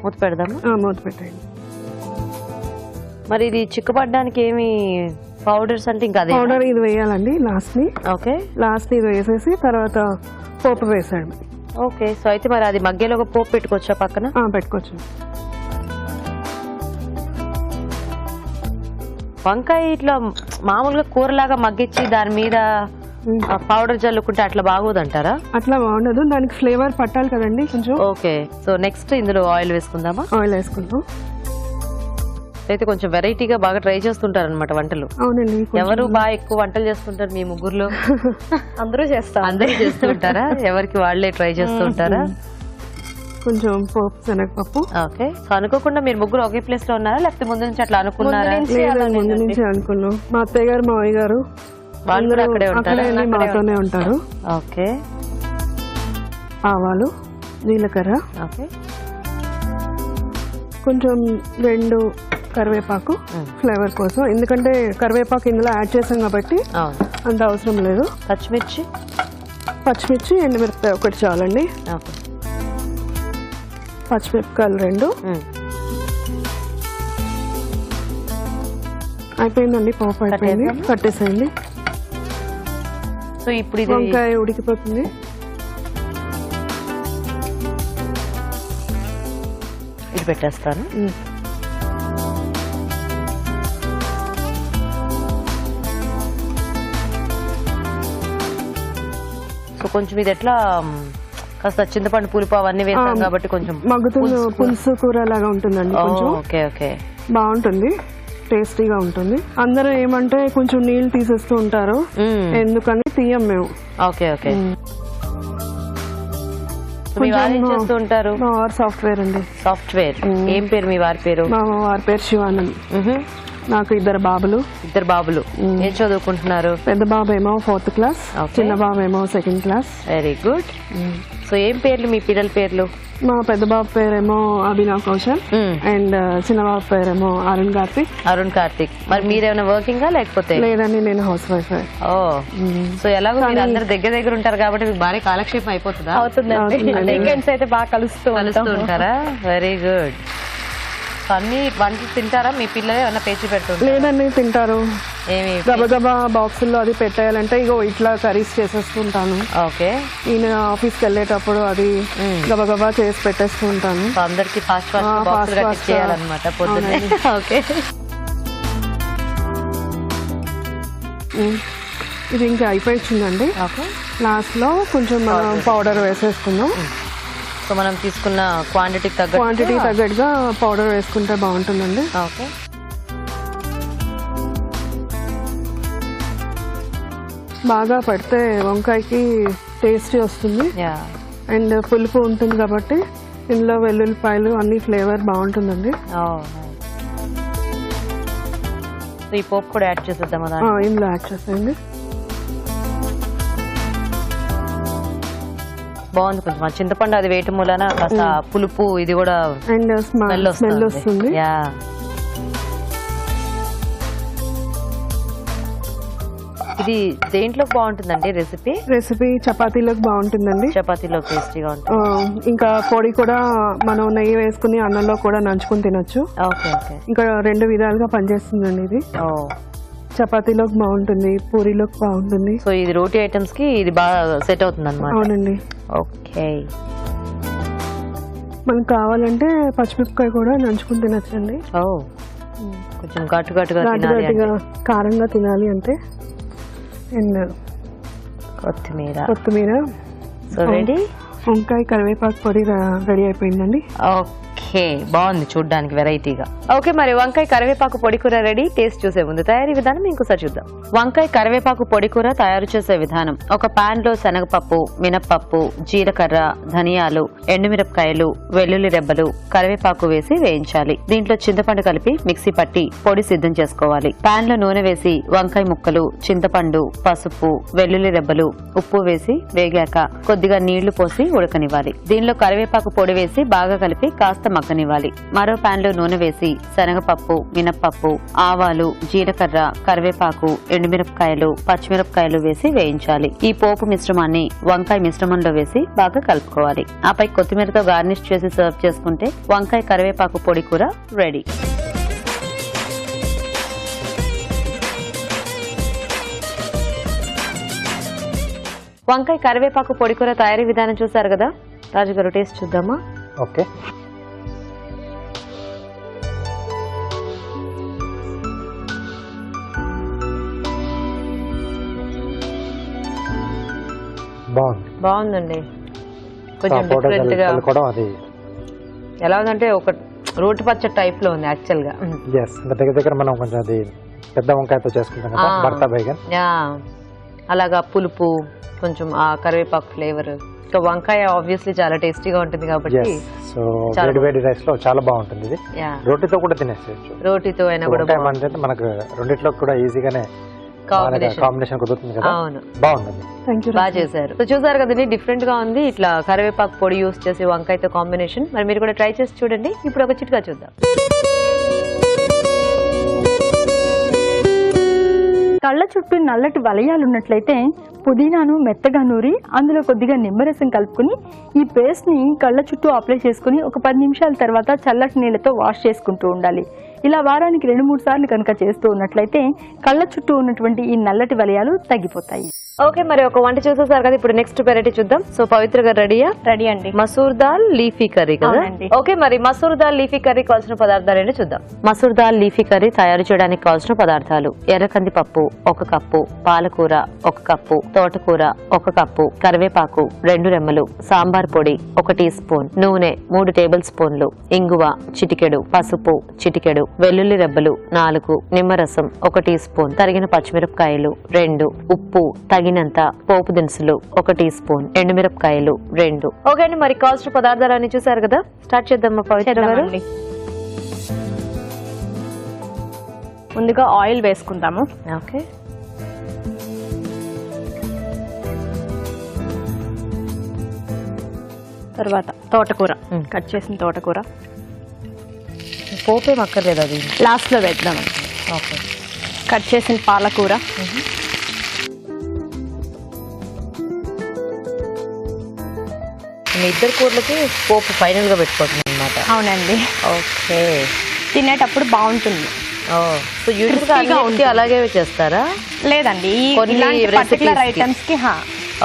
Speaker 1: మూత పెడదామా?
Speaker 4: మూత పెట్టండి.
Speaker 1: మరి ఇది చిక్కబడ్డానికి ఏమి పౌడర్స్ అంటే ఇంకా అదే
Speaker 4: పౌడర్ ఇది వేయాలండి లాస్ట్ ని.
Speaker 1: ఓకే,
Speaker 4: లాస్ట్ ఇది వేసేసి తర్వాత పోపు వేసాడు.
Speaker 1: ఓకే. సో అయితే మరి అది మగ్గేలో ఒక పోపు పెట్టుకోవచ్చా పక్కన?
Speaker 4: పెట్టుకోవచ్చు.
Speaker 1: వంకాయ ఇట్లా మామూలుగా కూరలాగా మగ్గించి దాని మీద పౌడర్ జల్లుకుంటే అట్లా బాగోదంటారా?
Speaker 4: అట్లా బాగుండదు, దానికి ఫ్లేవర్ పట్టాలి కదండి కొంచెం.
Speaker 1: ఓకే. సో నెక్స్ట్ ఇందులో ఆయిల్ వేసుకుందామా?
Speaker 4: ఆయిల్ వేసుకుందాం.
Speaker 1: అయితే కొంచెం వెరైటీగా బాగా ట్రై చేస్తుంటారు అనమాట వంటలు.
Speaker 4: అవునండి.
Speaker 1: ఎవరు బాగా ఎక్కువ వంటలు చేస్తుంటారు మీ ముగ్గురులో?
Speaker 5: అందరూ చేస్తారు.
Speaker 1: అందరూ చేస్తూ ఉంటారా? ఎవరికి వాళ్ళే ట్రై చేస్తూ ఉంటారా?
Speaker 4: కొంచెం పోపు శనగపప్పు.
Speaker 1: ఓకే. సో అనుకోకుండా మీరు ముగ్గురు ఒకే ప్లేస్ లో ఉన్నారా లేకపోతే ముందు నుంచి అట్లా అనుకున్నారా?
Speaker 4: ముందు నుంచి అనుకున్నాం. మా అత్తయ్య గారు మావయ్య గారు
Speaker 1: వాళ్ళు కూడా అక్కడే ఉంటారు,
Speaker 4: మాతోనే ఉంటారు.
Speaker 1: ఓకే.
Speaker 4: ఆవాలు, జీలకర్ర,
Speaker 1: ఓకే,
Speaker 4: కొంచెం 2 కరివేపాకు ఫ్లేవర్ కోసం, ఎందుకంటే కరివేపాకు ఇందులో యాడ్ చేసాం కాబట్టి అంత అవసరం లేదు. పచ్చిమిర్చి, ఎండుమిరపకాయ ఒకటి చాలండి.
Speaker 1: ఓకే.
Speaker 4: పచ్చిమిరపకాయలు 2. అయిపోయిందండి, పోపు అయిపోయింది, కట్టేసేయండి.
Speaker 1: సో ఇప్పుడు ఇది
Speaker 4: వంకాయ ఉడికిపోతుంది.
Speaker 1: ఇది పెట్టేస్తాను. సో కొంచెం ఇది ఎట్లా కాస్త చింతపండు పులుపు అవన్నీ వేస్తాం కాబట్టి కొంచెం
Speaker 4: మగ్గుతుంది, పులుసు కూర లాగా ఉంటుందండి.
Speaker 1: ఓకే, ఓకే,
Speaker 4: బాగుంటుంది, టేస్టీగా ఉంటుంది. అందరూ ఏమంటే కొంచెం నీళ్ళు తీసేస్తూ ఉంటారు, ఎందుకని తీయం మేము.
Speaker 1: Okay, okay. మీ వారు ఏం చేస్తూ ఉంటారు?
Speaker 4: మా వారు సాఫ్ట్వేర్ అండి.
Speaker 1: సాఫ్ట్వేర్. ఏం పేరు మీ వారి పేరు?
Speaker 4: మా వారి పేరు శివానంద్. నాకు 2 బాబులు.
Speaker 1: 2 బాబులు. ఏం చదువుకుంటున్నారు?
Speaker 4: పెద్ద బాబు ఏమో 4th క్లాస్, చిన్న బాబు ఏమో 2nd class.
Speaker 1: Very good. So ఏం పేర్లు మీ పిల్లల పేర్లు?
Speaker 4: మా పెద్ద బాబు పేరేమో అభినవ్ కౌశల్ అండ్ చిన్న బాబు పేరేమో అరుణ్ కార్తిక్. మరి మీరేమైనా వర్కింగా లేకపోతే? లేదండి, నేను హౌస్ వైఫ్.
Speaker 1: ఓ, సో ఎలాగో మీరు అందరు దగ్గర ఉంటారు కాబట్టి మీకు భారీ కాలక్షేపం అయిపోతుందా?
Speaker 5: అవుతుందండి. వీకెండ్స్ అయితే బాగా కలుస్తూ
Speaker 1: ఉంటారా? Very good. అన్ని వంటలు తింటారా మీ పిల్లలు? ఏమన్నా పేచి పెడుతుంటారా?
Speaker 4: లేదండి, తింటారు.
Speaker 1: ఏమి
Speaker 4: గబగబా బాక్సుల్లో అది పెట్టేయాలంటే ఇగో ఇట్లా కర్రీస్ చేసేస్తుంటాను.
Speaker 1: ఓకే.
Speaker 4: ఈయన ఆఫీస్కి వెళ్ళేటప్పుడు అది గబగబా చేసి పెట్టేస్తూ ఉంటాను.
Speaker 1: అందరికి ఫాస్ట్ చేయాలన్నమాట పొద్దున్నే. ఓకే.
Speaker 4: ఇది ఇంకా అయిపోయిందండి. లాస్ట్ లో కొంచెం మనం పౌడర్ వేసేసుకుందాం.
Speaker 1: సో మనం తీసుకున్న క్వాంటిటీ
Speaker 4: తగ్గట్టుగా పౌడర్ వేసుకుంటే బాగుంటుందండి.
Speaker 1: ఓకే.
Speaker 4: బాగా పడితే వంకాయకి టేస్టీ వస్తుంది అండ్ పులుపు ఉంటుంది కాబట్టి ఇందులో వెల్లుల్లిపాయలు అన్ని ఫ్లేవర్ బాగుంటుందండి.
Speaker 1: ఈ పోపు కూడా యాడ్ చేసేద్దాం.
Speaker 4: ఇందులో యాడ్ చేసేయండి.
Speaker 1: బాగుంది. కొంచెం చింతపండు అది వేయటం మూలన కాస్త పులుపు ఇది కూడా
Speaker 4: అండ్ స్మెల్ వస్తుంది.
Speaker 1: ఇది దేంట్లో బాగుంటుందండి రెసిపీ?
Speaker 4: చపాతీలోకి బాగుంటుందండి.
Speaker 1: చపాతీలో టేస్టీగా ఉంటుంది.
Speaker 4: ఇంకా పొడి కూడా మనం నెయ్యి వేసుకుని అన్నంలో కూడా నంచుకుని తినొచ్చు. ఇంకా 2 విధాలుగా పనిచేస్తుందండి ఇది. చపాతీలోకి బాగుంటుంది, పూరీలోకి బాగుంటుంది.
Speaker 1: సో ఇది రోటీ ఐటమ్స్ కి ఇది బాగా సెట్ అవుతుంది అన్నమాట.
Speaker 4: అవునండి.
Speaker 1: ఓకే.
Speaker 4: మనకు కావాలంటే పచ్చిమిరపకాయ కూడా నంచుకుని తినచ్చండి.
Speaker 1: కొంచెం ఘాటుగా
Speaker 4: కారంగా తినాలి అంటే. అండ్ కొత్తిమీర.
Speaker 1: So ready.
Speaker 4: వంకాయ కరివేపాకు పొడి రెడీ అయిపోయిందండి.
Speaker 1: ఓకే, బాగుంది చూడ్డానికి వెరైటీగా. ఓకే, మరి వంకాయ కరివేపాకు పొడి కూర రెడీ. టేస్ట్ చూసే ముందు తయారీ విధానం ఇంకోసారి చూద్దాం. వంకాయ కరివేపాకు పొడి కూర తయారు చేసే విధానం: ఒక పాన్ లో శనగపప్పు, మినప్పప్పు, జీలకర్ర, ధనియాలు, ఎండుమిరపకాయలు, వెల్లుల్లి రెబ్బలు, కరివేపాకు వేసి వేయించాలి. దీంట్లో చింతపండు కలిపి మిక్సీ పట్టి పొడి సిద్ధం చేసుకోవాలి. పాన్ లో నూనె వేసి వంకాయ ముక్కలు, చింతపండు, పసుపు, వెల్లుల్లి రెబ్బలు, ఉప్పు వేసి వేగాక కొద్దిగా నీళ్లు పోసి ఉడకనివ్వాలి. దీనిలో కరివేపాకు పొడి వేసి బాగా కలిపి కాస్త మగ్గనివ్వాలి. మరో పాన్ లో నూనె వేసి శనగపప్పు, మినప్పప్పు, ఆవాలు, జీలకర్ర, కరివేపాకు, ఎండుమిరపకాయలు, పచ్చిమిరపకాయలు వేసి వేయించాలి. ఈ పోపు మిశ్రమాన్ని వంకాయ మిశ్రమంలో వేసి బాగా కలుపుకోవాలి. ఆపై కొత్తిమీరతో గార్నిష్ చేసి సర్వ్ చేసుకుంటే వంకాయ కరివేపాకు పొడి కూర రెడీ. వంకాయ కరివేపాకు పొడి కూర తయారీ విధానం చూసారు కదా. రాజు గారు టేస్ట్ చూద్దామా?
Speaker 2: ఓకే.
Speaker 1: బాగుందండి. కొంచెం డిఫరెంట్ గా ఎలా ఉందంటే ఒక రోటి పచ్చడి టైప్ లో ఉంది యాక్చువల్ గా.
Speaker 2: దగ్గర మనం కొంచెం అది పెద్ద వంకాయతో చేసుకుంటాం కదా, భర్త బైగన్.
Speaker 1: అలాగా పులుపు, కొంచెం ఆ కరివేపాకు ఫ్లేవర్. సో వంకాయ ఆబ్వియస్లీ చాలా టేస్టీగా ఉంటుంది కాబట్టి
Speaker 2: సో వేడి రైస్ లో చాలా బాగుంటుంది. ఇది రోటీతో కూడా తినేసేయచ్చు.
Speaker 1: రోటీతో అయినా కూడా
Speaker 2: మనకు రెండిట్లో కూడా ఈజీగానే కాంబినేషన్ కుదురుతుంది కదా. బాగుంటుంది.
Speaker 1: బాగా చేశారు. సో చూసారు కదండి, డిఫరెంట్ గా ఉంది. ఇట్లా కరివేపాకు పొడి యూస్ చేసి వంకాయతో కాంబినేషన్. మరి మీరు కూడా ట్రై చేసి చూడండి. ఇప్పుడు ఒక చిట్కా చూద్దాం.
Speaker 3: కళ్ళ చుట్టూ నల్లటి వలయాలు ఉన్నట్లయితే పుదీనాను మెత్తగా నూరి అందులో కొద్దిగా నిమ్మరసం కలుపుకుని ఈ పేస్ట్ ని కళ్ళ చుట్టూ అప్లై చేసుకుని ఒక 10 నిమిషాల తర్వాత చల్లటి నీళ్లతో వాష్ చేసుకుంటూ ఉండాలి. ఇలా వారానికి 2-3 సార్లు కనుక చేస్తూ ఉన్నట్లయితే కళ్ళ చుట్టూ ఉన్నటువంటి ఈ నల్లటి వలయాలు తగ్గిపోతాయి.
Speaker 1: ఓకే, మరి ఒక వంట చూసేసారు కదా. ఇప్పుడు నెక్స్ట్ వెరైటీ చూద్దాం. సో పవిత్ర గారు రెడీయా?
Speaker 5: రెడీ అండి.
Speaker 1: మసూర్ దాల్ లీఫీ కర్రీ కదా. ఓకే, మరి మసూర్ దాల్ లీఫీ కర్రీ కావాల్సిన పదార్థాలు ఏంటో చూద్దాం. మసూర్ దాల్ లీఫీ కర్రీ తయారు చేయడానికి కావాల్సిన పదార్థాలు: ఎర్రకంది పప్పు 1 కప్పు, పాలకూర 1 కప్పు, తోటకూర 1 కప్పు, కరివేపాకు 2 రెమ్మలు, సాంబార్ పొడి 1 టీ స్పూన్, నూనె 3 టేబుల్ స్పూన్లు, ఇంగువ చిటికెడు, పసుపు చిటికెడు, వెల్లుల్లి రెబ్బలు 4, నిమ్మరసం 1 టీ స్పూన్, తరిగిన పచ్చిమిరపకాయలు 2, ఉప్పు తగినంత, పోపు దినుసులు 1 టీ స్పూన్, ఎండుమిరపకాయలు 2. ఓకే అండి, మరి కావాల్సిన పదార్థాలన్నీ చూసారు కదా. స్టార్ట్ చేద్దాం పవిత్ర గారు.
Speaker 5: ముందుగా ఆయిల్ వేసుకుందాము.
Speaker 1: ఓకే.
Speaker 5: తర్వాత తోటకూర, కట్ చేసిన తోటకూర
Speaker 1: పోపేం అక్కర్లేదు, అది
Speaker 5: లాస్ట్లో వేద్దామండి.
Speaker 1: ఓకే.
Speaker 5: కట్ చేసిన పాలకూర,
Speaker 1: మీ ఇద్దరు కూరలకి పోపు ఫైనల్ గా పెట్టుకోవడం అన్నమాట.
Speaker 5: అవునండి.
Speaker 1: ఓకే.
Speaker 5: తినేటప్పుడు బాగుంటుంది.
Speaker 1: సో యూజువల్ గా అలాగే చేస్తారా?
Speaker 5: లేదండి,
Speaker 1: కొన్ని
Speaker 5: పర్టికులర్
Speaker 1: recipes కి.
Speaker 5: ఐటమ్స్ కి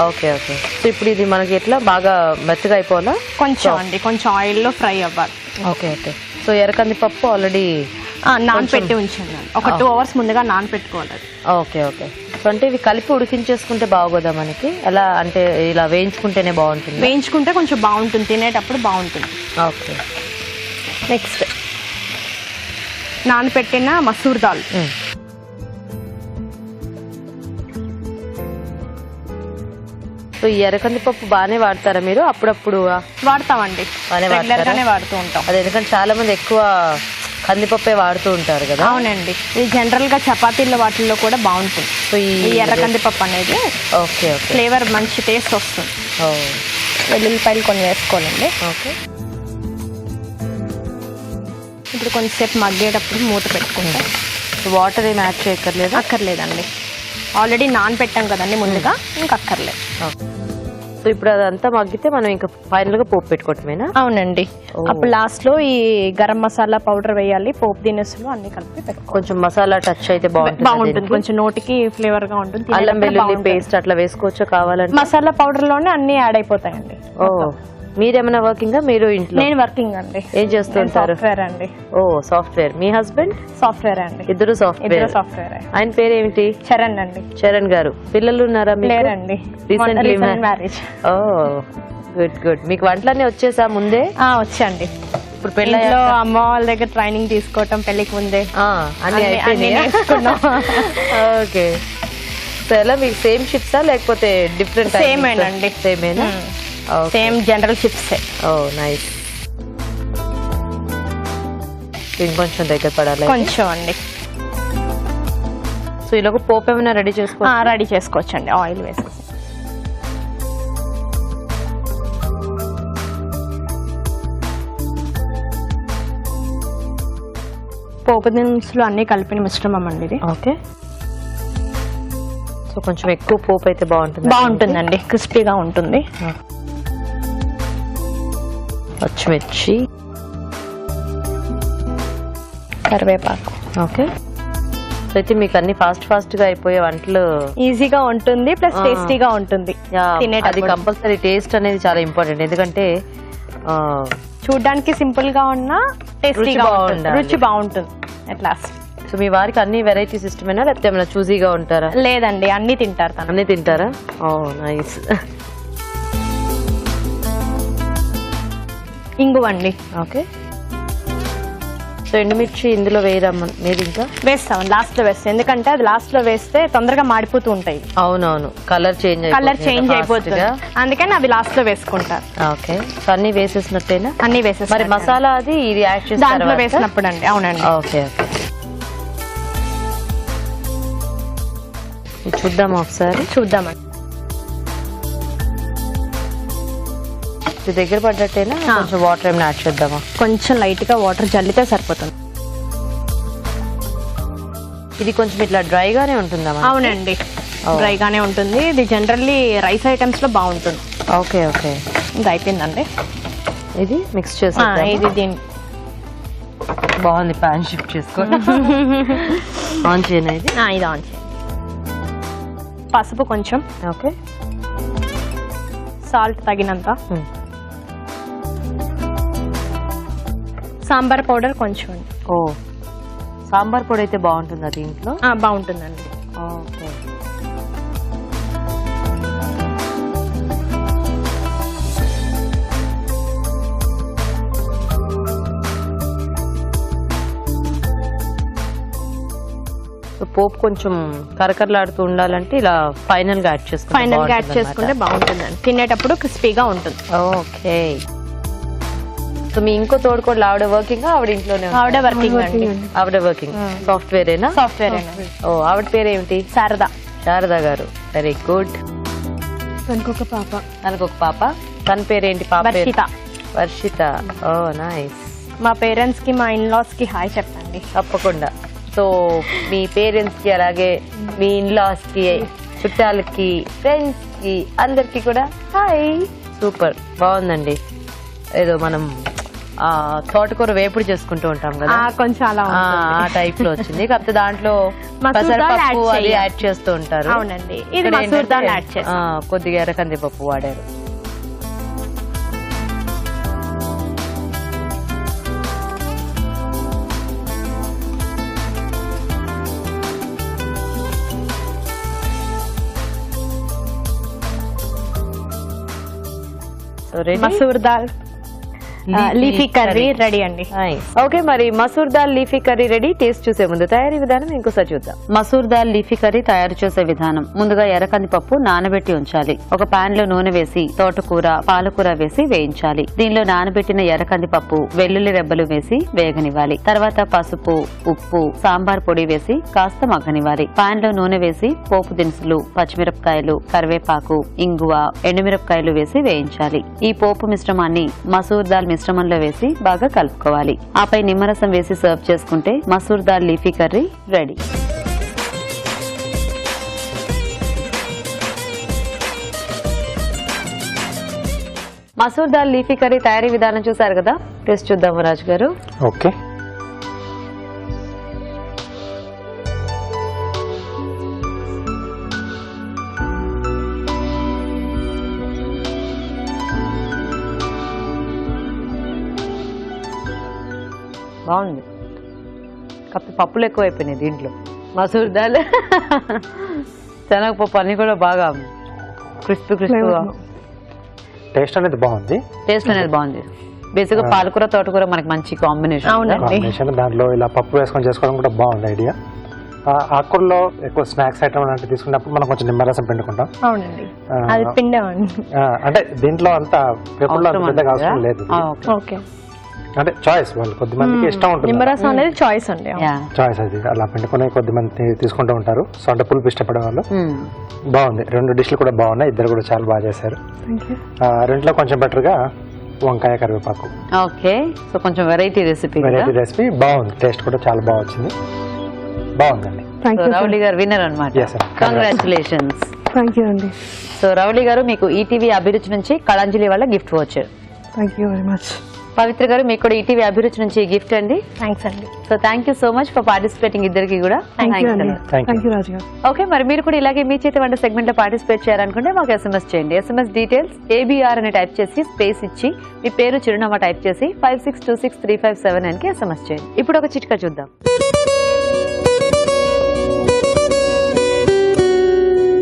Speaker 1: ఓకే ఓకే. సో ఇప్పుడు ఇది మనకి ఎట్లా బాగా మెత్తగా అయిపోవాలా?
Speaker 5: కొంచెం అండి, కొంచెం ఆయిల్లో ఫ్రై అవ్వాలి.
Speaker 1: Okay okay. సో ఎర్రకందిపప్పు ఆల్రెడీ
Speaker 5: నానపెట్టి ఉంచాను, ఒక 2 hours ముందుగా నానపెట్టుకోవాలి.
Speaker 1: Okay okay. సో అంటే ఇవి కలిపి ఉడికించేసుకుంటే బాగోదా మనకి? అలా అంటే ఇలా వేయించుకుంటేనే బాగుంటుంది?
Speaker 5: వేయించుకుంటే కొంచెం బాగుంటుంది, తినేటప్పుడు బాగుంటుంది.
Speaker 1: ఓకే.
Speaker 5: నెక్స్ట్ నానపెట్టిన మసూర్ దాల్.
Speaker 1: సో ఈ ఎర్రకందిపప్పు బాగానే వాడతారా మీరు? అప్పుడప్పుడు
Speaker 5: వాడతామండి,
Speaker 1: బాగానే
Speaker 5: రెగ్యులర్ గానే
Speaker 1: వాడతారా?
Speaker 5: వాడుతూ ఉంటాం.
Speaker 1: అదే, ఎందుకంటే చాలా మంది ఎక్కువ కందిపప్పే వాడుతూ ఉంటారు కదా.
Speaker 5: అవునండి, ఇది జనరల్ గా చపాతీల్లో వాటిల్లో కూడా బాగుంటుంది.
Speaker 1: సో
Speaker 5: ఈ ఎర్ర కందిపప్పు అనేది
Speaker 1: ఓకే ఓకే.
Speaker 5: ఫ్లేవర్ మంచి టేస్ట్ వస్తుంది. వెల్లుల్లిపాయలు కొన్ని వేసుకోవాలండి.
Speaker 1: ఓకే.
Speaker 5: ఇప్పుడు కొంచెంసేపు మగ్గేటప్పుడు మూత పెట్టుకుంటాం.
Speaker 1: వాటర్ ఏమి యాడ్ చేయక్కర్లేదు?
Speaker 5: అక్కర్లేదండి, ఆల్రెడీ నానబెట్టాం కదండి ముందుగా, ఇంకా అక్కర్లేదు.
Speaker 1: సో ఇప్పుడు అదంతా మగ్గితే మనం ఇంకా ఫైనల్ గా పోపు పెట్టుకోవటమేనా?
Speaker 5: అవునండి. అప్పుడు లాస్ట్ లో ఈ గరం మసాలా పౌడర్ వేయాలి, పోపు దినుసులు అన్ని కలిపి పెట్టుకోవాలి.
Speaker 1: కొంచెం మసాలా టచ్ అయితే
Speaker 5: బాగుంటుంది, కొంచెం నోటికి ఫ్లేవర్ గా ఉంటుంది.
Speaker 1: అల్లం వెల్లుల్లి పేస్ట్ అట్లా వేసుకోవచ్చా కావాలంటే?
Speaker 5: మసాలా పౌడర్ లోనే అన్ని యాడ్ అయిపోతాయండి.
Speaker 1: ఓ, మీరేమైనా వర్కింగ్? మీరు ఇంట్లో?
Speaker 5: నేను వర్కింగ్ అండి.
Speaker 1: ఏం చేస్తుంటారు?
Speaker 5: సాఫ్ట్వేర్ అండి.
Speaker 1: ఓ, సాఫ్ట్వేర్. మీ హస్బెండ్?
Speaker 5: సాఫ్ట్వేర్ అండి.
Speaker 1: ఇద్దరు సాఫ్ట్వేర్.
Speaker 5: సాఫ్ట్వేర్.
Speaker 1: ఆయన పేరు ఏమిటి?
Speaker 5: చరణ్ అండి.
Speaker 1: చరణ్ గారు. పిల్లలు ఉన్నారా మీకు?
Speaker 5: లేరండి,
Speaker 1: రీసెంట్లీ
Speaker 5: మ్యారేజ్.
Speaker 1: ఓ, గుడ్ గుడ్. మీకు వంటలన్నీ వచ్చేసా ముందే?
Speaker 5: వచ్చండి.
Speaker 1: ఇప్పుడు పెళ్ళి
Speaker 5: అమ్మ వాళ్ళ దగ్గర ట్రైనింగ్ తీసుకోవటం, పెళ్లికి ముందే
Speaker 1: అన్ని
Speaker 5: నేర్చుకున్నాం.
Speaker 1: ఓకే. సో ఎలా మీకు సేమ్ షిప్సా లేకపోతే డిఫరెంట్?
Speaker 5: సేమేనండి.
Speaker 1: సేమేనా?
Speaker 5: Same general shifts.
Speaker 1: Oh, nice. ఇంకొంచెం దగ్గర పడాలి
Speaker 5: కొంచెం అండి.
Speaker 1: సో ఇలాగ పోపు ఏమైనా రెడీ
Speaker 5: రెడీ చేసుకోవచ్చండి, ఆయిల్ వేసేసి. పోపు దినుసులు అన్ని కలిపిన మిశ్రమం అండి ఇది.
Speaker 1: ఓకే. సో కొంచెం ఎక్కువ పోపు అయితే
Speaker 5: బాగుంటుందండి, క్రిస్పీగా ఉంటుంది.
Speaker 1: పచ్చిమిర్చి,
Speaker 5: కరివేపాకు.
Speaker 1: ఓకే. సో అయితే మీకు అన్ని ఫాస్ట్ గా అయిపోయే వంటలు.
Speaker 5: ఈజీగా ఉంటుంది, ప్లస్ టేస్టీగా ఉంటుంది.
Speaker 1: అది కంపల్సరీ. టేస్ట్ అనేది చాలా ఇంపార్టెంట్, ఎందుకంటే
Speaker 5: చూడడానికి సింపుల్ గా ఉన్నా టేస్టీగా ఉంటుంది, రుచి బాగుంటుంది అట్ లాస్ట్.
Speaker 1: సో మీ వారికి అన్ని వెరైటీస్ ఇష్టమేనా లేకపోతే ఏమైనా చూజీగా ఉంటారా?
Speaker 5: లేదండి, అన్ని తింటారు.
Speaker 1: అన్ని తింటారా? ఓ, నైస్.
Speaker 5: ఇంగువండి.
Speaker 1: ఓకే. సో ఎండుమిర్చి ఇందులో వేయరమ్మా మీరు? ఇంకా
Speaker 5: వేస్తాం, లాస్ట్ లో వేస్తాం, ఎందుకంటే అది లాస్ట్ లో వేస్తే తొందరగా మాడిపోతూ ఉంటాయి.
Speaker 1: అవునవును, కలర్ చేంజ్
Speaker 5: అయిపోతుంది, అందుకని అవి లాస్ట్ లో వేసుకుంటారు.
Speaker 1: ఓకే. సో అన్ని వేసేసినట్టేనా?
Speaker 5: అన్ని వేసేసి
Speaker 1: మరి మసాలా అది ఇది యాడ్ చేసి
Speaker 5: దాంట్లో వేసినప్పుడు అండి. అవునండి.
Speaker 1: Okay okay. చూద్దామా ఒకసారి?
Speaker 5: చూద్దామండి.
Speaker 1: దగ్గర పడ్డట్టేనా? కొంచెం వాటర్ ఏమైనా యాడ్ చేద్దామా?
Speaker 5: కొంచెం లైట్ గా వాటర్ జల్లితే సరిపోతుంది.
Speaker 1: ఇది కొంచెం ఇట్లా డ్రైగానే ఉంటుందా?
Speaker 5: అవునండి, డ్రైగానే ఉంటుంది. ఇది జనరల్లీ రైస్ ఐటమ్స్ లో బాగుంటుంది.
Speaker 1: Okay okay.
Speaker 5: ఇది అయిపోయిందండి.
Speaker 1: ఇది మిక్స్ చేసి
Speaker 5: ఇది దీని
Speaker 1: బాగుంది. ప్యాన్ షిఫ్ట్ చేసుకో. ఆన్ చేయనా? ఇది
Speaker 5: ఇది ఆన్ చేయండి. పసుపు కొంచెం.
Speaker 1: ఓకే.
Speaker 5: సాల్ట్ తగినంత. సాంబార్ పౌడర్ కొంచెం.
Speaker 1: ఓ, సాంబార్ పొడి అయితే బాగుంటుందా దీంట్లో?
Speaker 5: బాగుంటుందండి.
Speaker 1: ఓకే. పోపు కొంచెం కరకరలాడుతూ ఉండాలంటే ఇలా ఫైనల్ గా యాడ్
Speaker 5: చేసుకుంటే బాగుంటుందండి, తినేటప్పుడు క్రిస్పీగా ఉంటుంది.
Speaker 1: ఓకే. సో మీ ఇంకో తోడుకోడలు ఆవిడ వర్కింగ్, ఆవిడ ఇంట్లోనే ఉంటారా?
Speaker 5: ఆవిడ వర్కింగ్ అండి.
Speaker 1: ఆవిడ వర్కింగ్ సాఫ్ట్వేరేనా?
Speaker 5: సాఫ్ట్వేర్
Speaker 1: ఓ ఆవిడ పేరేమిటి?
Speaker 5: శారదా.
Speaker 1: శారదా గారు, వెరీ గుడ్.
Speaker 4: తనకొక పాప.
Speaker 1: తనకు ఒక పాప, తన పేరేంటి? పాప పేరు?
Speaker 5: వర్షిత.
Speaker 1: వర్షిత. ఓ నైస్.
Speaker 5: మా పేరెంట్స్ కి మా ఇన్లాస్ కి హాయ్ చెప్పండి.
Speaker 1: తప్పకుండా. సో మీ పేరెంట్స్ కి అలాగే మీ ఇన్లాస్ కి చుట్టాలకి ఫ్రెండ్స్ కి అందరికి కూడా హాయ్. సూపర్, బాగుందండి. ఏదో మనం తోటకూర వేపుడు చేసుకుంటూ ఉంటాం కదా,
Speaker 5: కొంచెం అలా
Speaker 1: ఆ టైప్ లో వచ్చింది. కాకపోతే దాంట్లో
Speaker 5: మసూర్ దాల్
Speaker 1: పెసరపప్పు
Speaker 5: యాడ్
Speaker 1: అది
Speaker 5: చేయాలి.
Speaker 1: యాడ్ చేస్తూ ఉంటారు.
Speaker 5: అవునండి, ఇది
Speaker 1: ఇక్కడ
Speaker 5: మసూర్ దాల్
Speaker 1: ఏంటంటే,
Speaker 5: యాడ్ చేస్తాం.
Speaker 1: కొద్దిగా ఎర్రకంది పప్పు వాడారు.
Speaker 5: Masoor dal leafy curry ready అండి.
Speaker 1: ఓకే, మరి masoor dal leafy curry ready. Taste చూసే ముందు తయారీ విధానం ఇంకోసారి చూద్దాం. మసూర్ దాల్ లీఫీ కర్రీ తయారు చేసే విధానం. ముందుగా ఎర్రకంది పప్పు నానబెట్టి ఉంచాలి. ఒక పాన్ లో నూనె వేసి తోటకూర, పాలకూర వేసి వేయించాలి. దీనిలో నానబెట్టిన ఎర్రకంది పప్పు, వెల్లుల్లి రెబ్బలు వేసి వేగనివ్వాలి. తర్వాత పసుపు, ఉప్పు, సాంబార్ పొడి వేసి కాస్త మగ్గనివ్వాలి. పాన్ లో నూనె వేసి పోపు దినుసులు, పచ్చిమిరపకాయలు, కరివేపాకు, ఇంగువ, ఎండుమిరపకాయలు వేసి వేయించాలి. ఈ పోపు మిశ్రమాన్ని మసూర్ దాల్ మిశ్రమంలో వేసి బాగా కలుపుకోవాలి. ఆపై నిమ్మరసం వేసి సర్వ్ చేసుకుంటే masoor dal leafy curry ready. Masoor dal leafy curry తయారీ విధానం చూసారు కదా, టేస్ట్ చూద్దాము రాజు గారు.
Speaker 2: ఓకే,
Speaker 1: బాగుంది. కాకపోతే పప్పులు ఎక్కువ అయిపోయినాయి దీంట్లో. మసూర్ దాల్, శనగపప్పు అన్ని కూడా బాగా క్రిస్పీగా.
Speaker 2: టేస్ట్ అనేది బాగుంది.
Speaker 1: టేస్ట్ అనేది బాగుంది. బేసిక్ గా పాలకూర, తోటకూర మనకి మంచి కాంబినేషన్.
Speaker 2: కాంబినేషన్. దాంట్లో ఇలా పప్పు వేసుకొని చేసుకోవడం కూడా బాగుంది ఐడియా. ఆకుల్లో ఎక్కువ స్నాక్స్ ఐటమ్ లాంటివి తీసుకున్నప్పుడు మనం కొంచెం నిమ్మరసం పిండుకుంటాం.
Speaker 5: అవునండి, అది పిండమండి.
Speaker 2: అంటే దీంట్లో అంత పెప్పుల్లో అంత పెద్దగా అవసరం లేదు.
Speaker 5: ఓకే,
Speaker 2: అంటే చాయిస్, వాళ్ళు కొద్దిమందికి ఇష్టం ఉంటుంది.
Speaker 5: నిమ్మరసం అనేది చాయిస్ అండి.
Speaker 2: చాయిస్ అది అలా పిండుకునే కొద్దిమంది తీసుకుంటూ ఉంటారు. సో అంటే పులుపు ఇష్టపడే వాళ్ళు. బాగుంది. 2 డిష్లు కూడా బాగున్నాయి. ఇద్దరు కూడా చాలా బాగా చేశారు. రెండులో కొంచెం బెటర్ గా వంకాయ, కరివేపాకు.
Speaker 1: ఓకే, సో కొంచెం వెరైటీ రెసిపీ.
Speaker 2: బాగుంది. టేస్ట్ కూడా చాలా బాగా వచ్చింది. బాగుందండి.
Speaker 1: రౌలీ గారు విన్నర్ అన్నమాట. కంగ్రాచులేషన్స్.
Speaker 4: థ్యాంక్ యూ అండి.
Speaker 1: సో రౌలీ గారు, మీకు ఈటీవీ అభిరుచి నుంచి కళాంజలి వల్ల గిఫ్ట్ వచ్చారు.
Speaker 4: Thank you very much.
Speaker 1: Pavitra గారు, మీకు కూడా ఈటీవీ అభిరుచి నుంచి గిఫ్ట్ అండి.
Speaker 5: థ్యాంక్స్ అండి.
Speaker 1: So thank you so much for participating ఇద్దరికి కూడా.
Speaker 4: థ్యాంక్ యూ రాజు గారు.
Speaker 1: ఓకే, మరి మీరు కూడా ఇలాగే మీ చేతి వంట సెగ్మెంట్ లో పార్టిసిపేట్ చేయాలనుకుంటే మాకు SMS చేయండి. SMS డీటెయిల్స్ ABR అని టైప్ చేసి స్పేస్ ఇచ్చి మీ పేరు, చిరునామా టైప్ చేసి 56263579 కి SMS చేయండి. ఇప్పుడు ఒక చిట్కా చూద్దాం.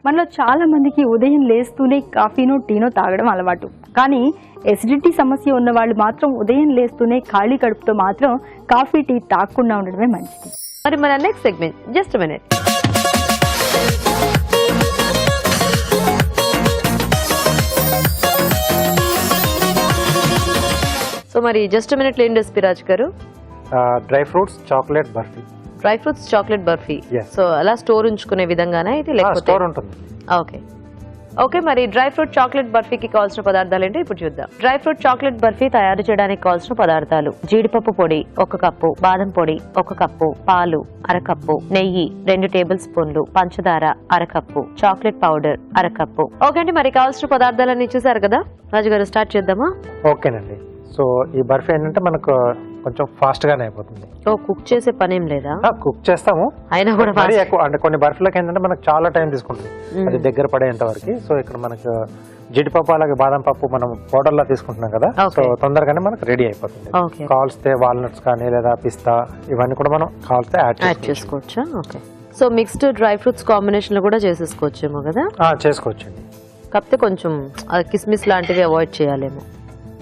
Speaker 3: మనలో చాలా మందికి ఉదయం లేస్తూనే కాఫీనో టీనో తాగడం అలవాటు. కానీ ఎసిడిటీ సమస్య ఉన్న వాళ్ళు మాత్రం ఉదయం లేస్తూనే ఖాళీ కడుపుతో మాత్రం కాఫీ, టీ తాగకుండా ఉండడమే మంచిది.
Speaker 1: మరి మన next segment just minute. So మరి జస్ట్ మినిట్ లో ఏం రెసిపీ రాజు గారు?
Speaker 2: Dry fruits chocolate barfi.
Speaker 1: Dry fruits chocolate barfi.
Speaker 2: Yes.
Speaker 1: So అలా స్టోర్ ఉంచుకునే విధంగానే ఇది, లేకపోతే
Speaker 2: స్టోర్ ఉంటుంది.
Speaker 1: ఓకే. ఓకే, మరి డ్రై ఫ్రూట్ చాక్లెట్ బర్ఫీకి కావాల్సిన పదార్థాలు ఏంటో ఇప్పుడు చూద్దాం. డ్రై ఫ్రూట్ చాక్లెట్ బర్ఫీ తయారు చేయడానికి కావాల్సిన పదార్థాలు: జీడిపప్పు పొడి 1 కప్పు, బాదం పొడి 1 కప్పు, పాలు 1/2 కప్పు, నెయ్యి 2 టేబుల్ స్పూన్లు, పంచదార 1/2 cup, chocolate powder 1/2 cup. Okay అండి, మరి కావాల్సిన పదార్థాలన్నీ చూసారు కదా, రాజు గారు స్టార్ట్ చేద్దామా?
Speaker 2: ఓకేనండి. సో ఈ బర్ఫీ ఏంటంటే మనకు కొంచెం ఫాస్ట్ గానే అయిపోతుంది.
Speaker 1: సో కుక్ చేసే పని ఏం లేదా?
Speaker 2: కుక్ చేస్తాము,
Speaker 1: అయినా కూడా
Speaker 2: మరీ ఎక్కువ అంటే కొన్ని బర్ఫీలకు ఏంటంటే మనకు చాలా టైం తీసుకుంటుంది అది దగ్గర పడేంత వరకు. సో ఇక్కడ మనకు జీడిపప్పు అలాగే బాదం పప్పు మనం పౌడర్ లా తీసుకుంటున్నాం కదా, సో తొందరగానే మనకు రెడీ అయిపోతుంది. కావాల్స్తే వాల్నట్స్ కానీ లేదా పిస్తా ఇవన్నీ కూడా మనం కావాల్స్తే యాడ్
Speaker 1: చేసుకోవచ్చా? Okay. So mixed dry fruits combination లో కూడా చేసేసుకోవచ్చేమో కదా?
Speaker 2: చేసుకోవచ్చండి.
Speaker 1: కాకపోతే కొంచెం కిస్మిస్ లాంటివి అవాయిడ్ చేయాలేమో.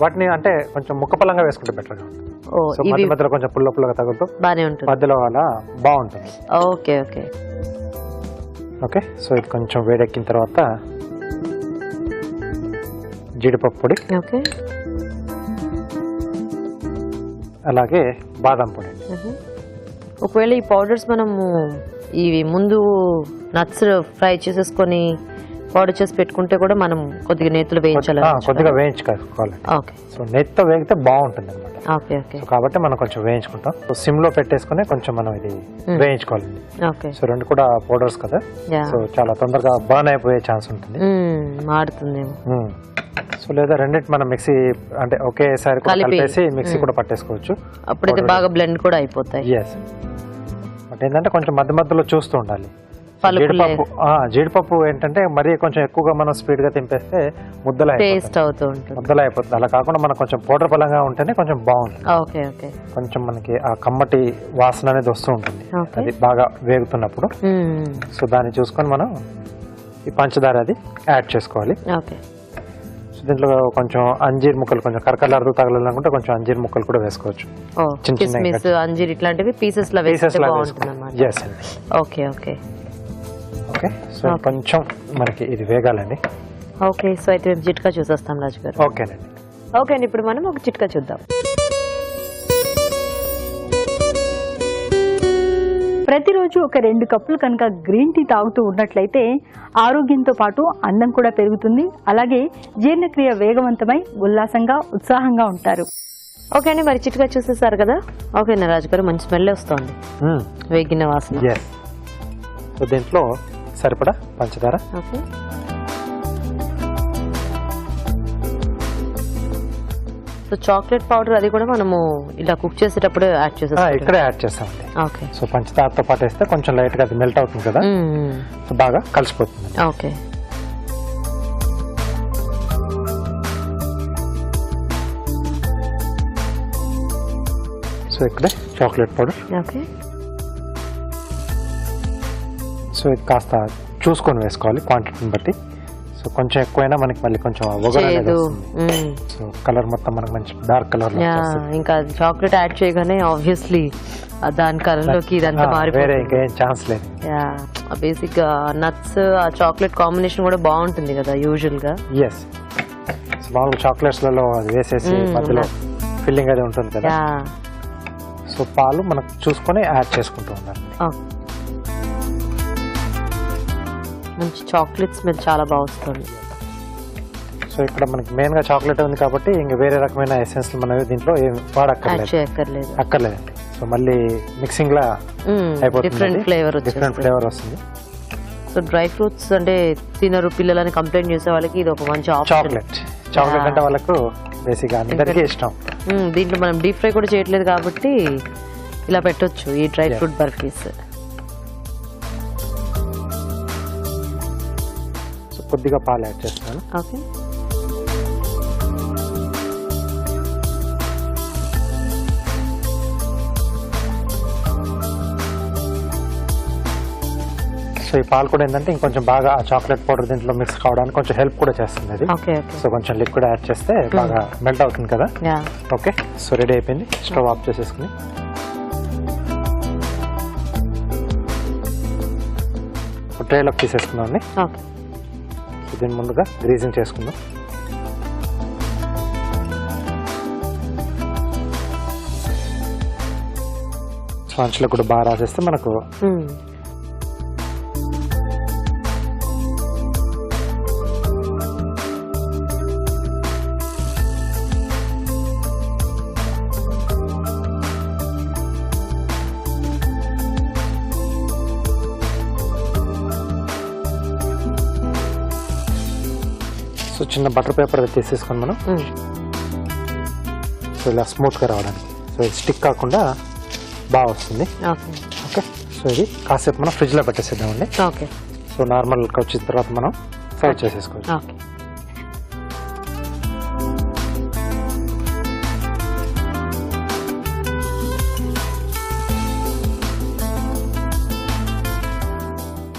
Speaker 2: వాటిని అంటే కొంచెం ముక్కపలంగా వేసుకుంటే బెటర్ గా ఉంటుంది. మధ్య మధ్యలో కొంచెం పుల్లగా తగులుతూ
Speaker 1: బానే ఉంటుంది,
Speaker 2: మధ్యలో అలా బాగుంటుంది.
Speaker 1: Okay okay
Speaker 2: okay. సో ఇది కొంచెం వేడెక్కిన తర్వాత జీడిపప్పు పొడి,
Speaker 1: ఓకే,
Speaker 2: అలాగే బాదం పొడి అండి.
Speaker 1: ఒకవేళ ఈ పౌడర్స్ మనము ఇవి ముందు నట్స్ ఫ్రై చేసేసుకొని పౌడర్ చేసి పెట్టుకుంటే కూడా మనం కొద్దిగా నేతిలో వేయించాలి.
Speaker 2: కొద్దిగా వేయించుకోవాలి.
Speaker 1: ఓకే.
Speaker 2: సో నెత్తితో వేగితే బాగుంటుంది అనమాట.
Speaker 1: Okay okay.
Speaker 2: సో కాబట్టి మనం కొంచెం వేయించుకుంటాం. సో సిమ్ లో పెట్టేసుకుని కొంచెం మనం ఇది వేయించుకోవాలండి.
Speaker 1: ఓకే.
Speaker 2: సో రెండు కూడా పౌడర్స్ కదా, సో చాలా తొందరగా బర్న్ అయిపోయే ఛాన్స్ ఉంటుంది.
Speaker 1: మాడుతుందేమో.
Speaker 2: సో లేదా రెండింటి మనం మిక్సీ అంటే ఒకేసారి కలిపేసి మిక్సీ కూడా పట్టేసుకోవచ్చు.
Speaker 1: అప్పుడైతే బాగా బ్లెండ్ కూడా అయిపోతాయి.
Speaker 2: ఎస్. బట్ ఏంటంటే కొంచెం మధ్య మధ్యలో చూస్తూ ఉండాలి. జీడిపప్పు ఏంటంటే మరీ కొంచెం ఎక్కువగా మనం స్పీడ్ గా తింపేస్తే ముద్దలా అయిపోతుంది. అలా కాకుండా మనకు కొంచెం పౌడర్ పలంగా ఉంటేనే కొంచెం బాగుంటుంది.
Speaker 1: Okay okay.
Speaker 2: కొంచెం మనకి ఆ కమ్మటి వాసన అనేది వస్తూ ఉంటుంది అది బాగా వేగుతున్నప్పుడు. సో దాన్ని చూసుకొని మనం ఈ పంచదార అది యాడ్ చేసుకోవాలి.
Speaker 1: ఓకే.
Speaker 2: సో దీంట్లో కొంచెం అంజీర్ ముక్కలు కొంచెం కరకరలాడుతూ తగలాలనుకుంటే కొంచెం అంజీర్ ముక్కలు కూడా వేసుకోవచ్చు.
Speaker 1: అంజీర్ ఇట్లాంటివి పీసెస్ లా వేసుకోవాలి. Okay okay
Speaker 2: okay. సో కొంచెం మనకి ఇది వేగాలండి.
Speaker 1: ఓకే. సో అయితే మేము చిట్కా చూసేస్తాం రాజు గారు.
Speaker 2: ఓకేనండి.
Speaker 1: ఓకే అండి, ఇప్పుడు మనం ఒక చిట్కా చూద్దాం.
Speaker 3: ప్రతిరోజు ఒక 2 కప్పులు కనుక గ్రీన్ టీ తాగుతూ ఉన్నట్లయితే ఆరోగ్యంతో పాటు అందం కూడా పెరుగుతుంది. అలాగే జీర్ణక్రియ వేగవంతమై ఉల్లాసంగా ఉత్సాహంగా ఉంటారు.
Speaker 1: ఓకే అండి, మరి చిట్కా చూసేసారు కదా. ఓకేనా రాజు గారు, మంచి స్మెల్ వస్తుంది, వేగిన వాసన.
Speaker 2: సో దీంట్లో సరిపడా పంచదార.
Speaker 1: ఓకే. సో చాక్లెట్ పౌడర్ అది కూడా మనము ఇలా కుక్ చేసేటప్పుడు యాడ్ చేసేస్తాం.
Speaker 2: ఇక్కడే యాడ్ చేస్తామండి.
Speaker 1: ఓకే.
Speaker 2: సో పంచదారతో పాటు వేస్తే కొంచెం లైట్ గా అది మెల్ట్ అవుతుంది కదా, సో బాగా కలిసిపోతుంది.
Speaker 1: ఓకే.
Speaker 2: సో ఇక్కడే చాక్లెట్ పౌడర్.
Speaker 1: ఓకే.
Speaker 2: సో ఇది కాస్త చూసుకొని వేసుకోవాలి క్వాంటిటీని బట్టి. సో కొంచెం ఎక్కువైనా మనకి మళ్ళీ కొంచెం సో కలర్ మొత్తం మనకి మంచి డార్క్ కలర్.
Speaker 1: ఇంకా చాక్లెట్ యాడ్ చేయగానే ఆబ్వియస్లీ దాని కలర్ లోకి ఇదంతా
Speaker 2: వేరే ఇంకేం ఛాన్స్ లేదు.
Speaker 1: బేసిక్ గా నట్స్ ఆ చాక్లెట్ కాంబినేషన్ కూడా బాగుంటుంది కదా యూజువల్ గా.
Speaker 2: ఎస్. మామూలుగా చాక్లెట్స్ లలో అది వేసేసి మధ్యలో ఫిల్లింగ్ అది ఉంటుంది కదా. సో పాలు మనకు చూసుకొని యాడ్ చేసుకుంటూ ఉండాలి.
Speaker 1: మంచి చాక్లెట్ స్మెల్ చాలా బాగా వస్తుంది.
Speaker 2: సో ఇక్కడ మనకి మెయిన్ గా చాక్లెట్ ఉంది కాబట్టి ఇంకా వేరే రకమైన ఎసెన్స్ మనం దీంట్లో ఏం అక్కర్లేదండి. సో మళ్ళీ మిక్సింగ్ లా అయిపోతుంది,
Speaker 1: డిఫరెంట్ ఫ్లేవర్
Speaker 2: వస్తుంది.
Speaker 1: సో డ్రై ఫ్రూట్స్ అంటే తినరు పిల్లలని కంప్లైంట్ చేసే వాళ్ళకి ఇది ఒక మంచి
Speaker 2: చాక్లెట్ అంటే వాళ్ళకు బేసిక్ గా అందరికీ ఇష్టం.
Speaker 1: దీంట్లో మనం డీప్ ఫ్రై కూడా చేయట్లేదు కాబట్టి ఇలా పెట్టొచ్చు ఈ డ్రై ఫ్రూట్ బర్ఫీస్.
Speaker 2: కొద్దిగా పాలు యాడ్ చేస్తున్నాను.
Speaker 1: ఓకే.
Speaker 2: సో ఈ పాలు కూడా ఏంటంటే ఇంకొంచెం బాగా ఆ చాక్లెట్ పౌడర్ దీంట్లో మిక్స్ కావడానికి కొంచెం హెల్ప్ కూడా చేస్తుంది అది. సో కొంచెం లిక్విడ్ యాడ్ చేస్తే బాగా మెల్ట్ అవుతుంది కదా. ఓకే. సో రెడీ అయిపోయింది. స్టవ్ ఆఫ్ చేసేసుకుని ట్రేలోకి తీసేసుకుందాం అండి. దీన్ని ముందుగా గ్రీజింగ్ చేసుకుందాం. అంచులో కూడా బాగా రాసేస్తే మనకు సో చిన్న బటర్ పేపర్ తీసేసుకొని మనం సో ఇలా స్మూత్ గా రావడానికి, సో ఇది స్టిక్ కాకుండా బాగా వస్తుంది. ఓకే. సో ఇది కాసేపు మనం ఫ్రిడ్జ్ లో పెట్టేసేద్దామండి.
Speaker 1: ఓకే.
Speaker 2: సో నార్మల్ గా వచ్చిన తర్వాత మనం సర్వ్ చేసేసుకోవచ్చు.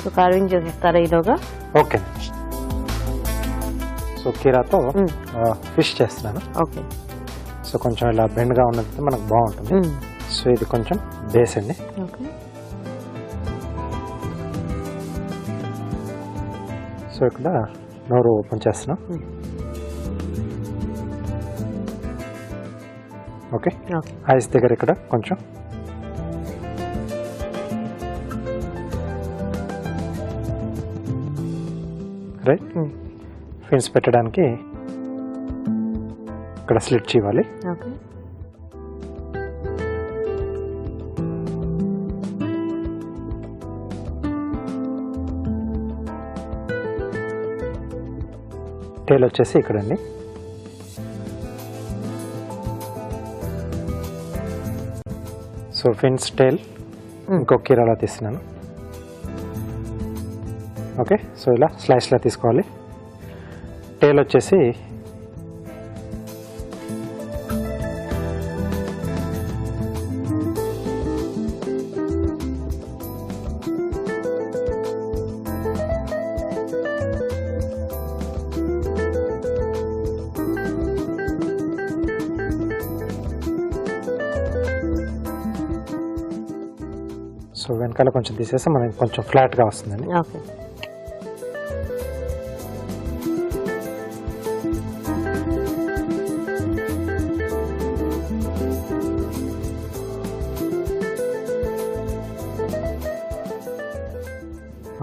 Speaker 1: సో కార్వింగ్ చేసేస్తారా ఈలోగా?
Speaker 2: ఓకే. సో కీరాతో ఫిష్ చేస్తున్నాను.
Speaker 1: ఓకే.
Speaker 2: సో కొంచెం ఇలా బెండ్ గా ఉన్నది మనకు బాగుంటుంది. సో ఇది కొంచెం బేస్ అండి.
Speaker 1: ఓకే.
Speaker 2: సో ఇక్కడ నోరు ఓపెన్ చేస్తున్నాం. ఓకే, ఐస్ దగ్గర ఇక్కడ కొంచెం రైట్. ఫిన్స్ పెట్టడానికి ఇక్కడ స్లిట్ ఇవ్వాలి.
Speaker 1: ఓకే,
Speaker 2: టేల్ వచ్చేసి ఇక్కడండి. సో ఫిన్స్ టేల్ ఇంకొక కీరాలా తీస్తున్నాను. ఓకే, సో ఇలా స్లైస్లా తీసుకోవాలి. టేల్ వచ్చేసి సో వెనకాల కొంచెం తీసేస్తే మనకి కొంచెం ఫ్లాట్గా వస్తుందండి.
Speaker 1: ఓకే.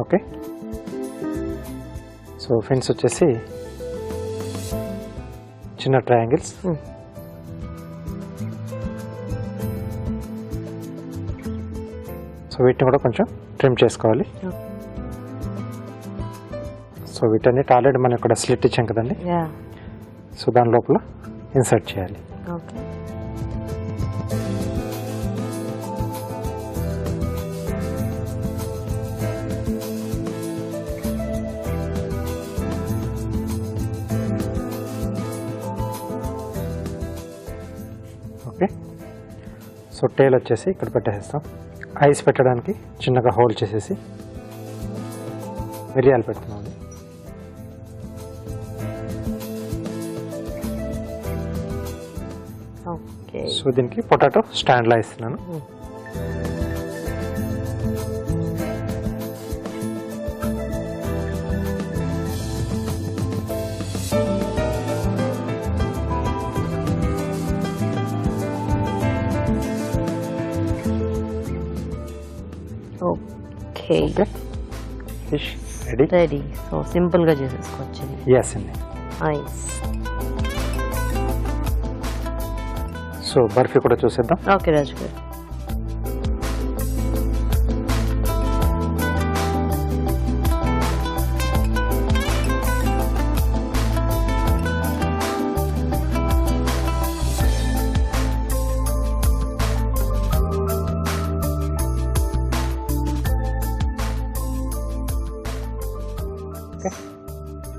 Speaker 2: ఓకే, సో ఫిన్స్ వచ్చేసి చిన్న ట్రయాంగిల్స్. సో వీటిని కూడా కొంచెం ట్రిమ్ చేసుకోవాలి. సో వీటన్నిటి ఆల్రెడీ మనం ఇక్కడ స్లిట్ ఇచ్చాం కదండి. సో దాని లోపల ఇన్సర్ట్ చేయాలి.
Speaker 1: ఓకే,
Speaker 2: ఓకే, సో టేల్ వచ్చేసి ఇక్కడ పెట్టేస్తాం. ఐస్ పెట్టడానికి చిన్నగా హోల్ చేసేసి మిరియాలు పెడుతున్నాం.
Speaker 1: ఓకే,
Speaker 2: సో దీనికి పొటాటో స్టాండ్లా ఇస్తున్నాను.
Speaker 1: Okay,
Speaker 2: okay, fish ready.
Speaker 1: Ready. So simple గా చేసేసుకోవచ్చు.
Speaker 2: ఎస్ అండి.
Speaker 1: నైస్.
Speaker 2: సో బర్ఫీ కూడా చూసేద్దాం.
Speaker 1: ఓకే రాజు గారు.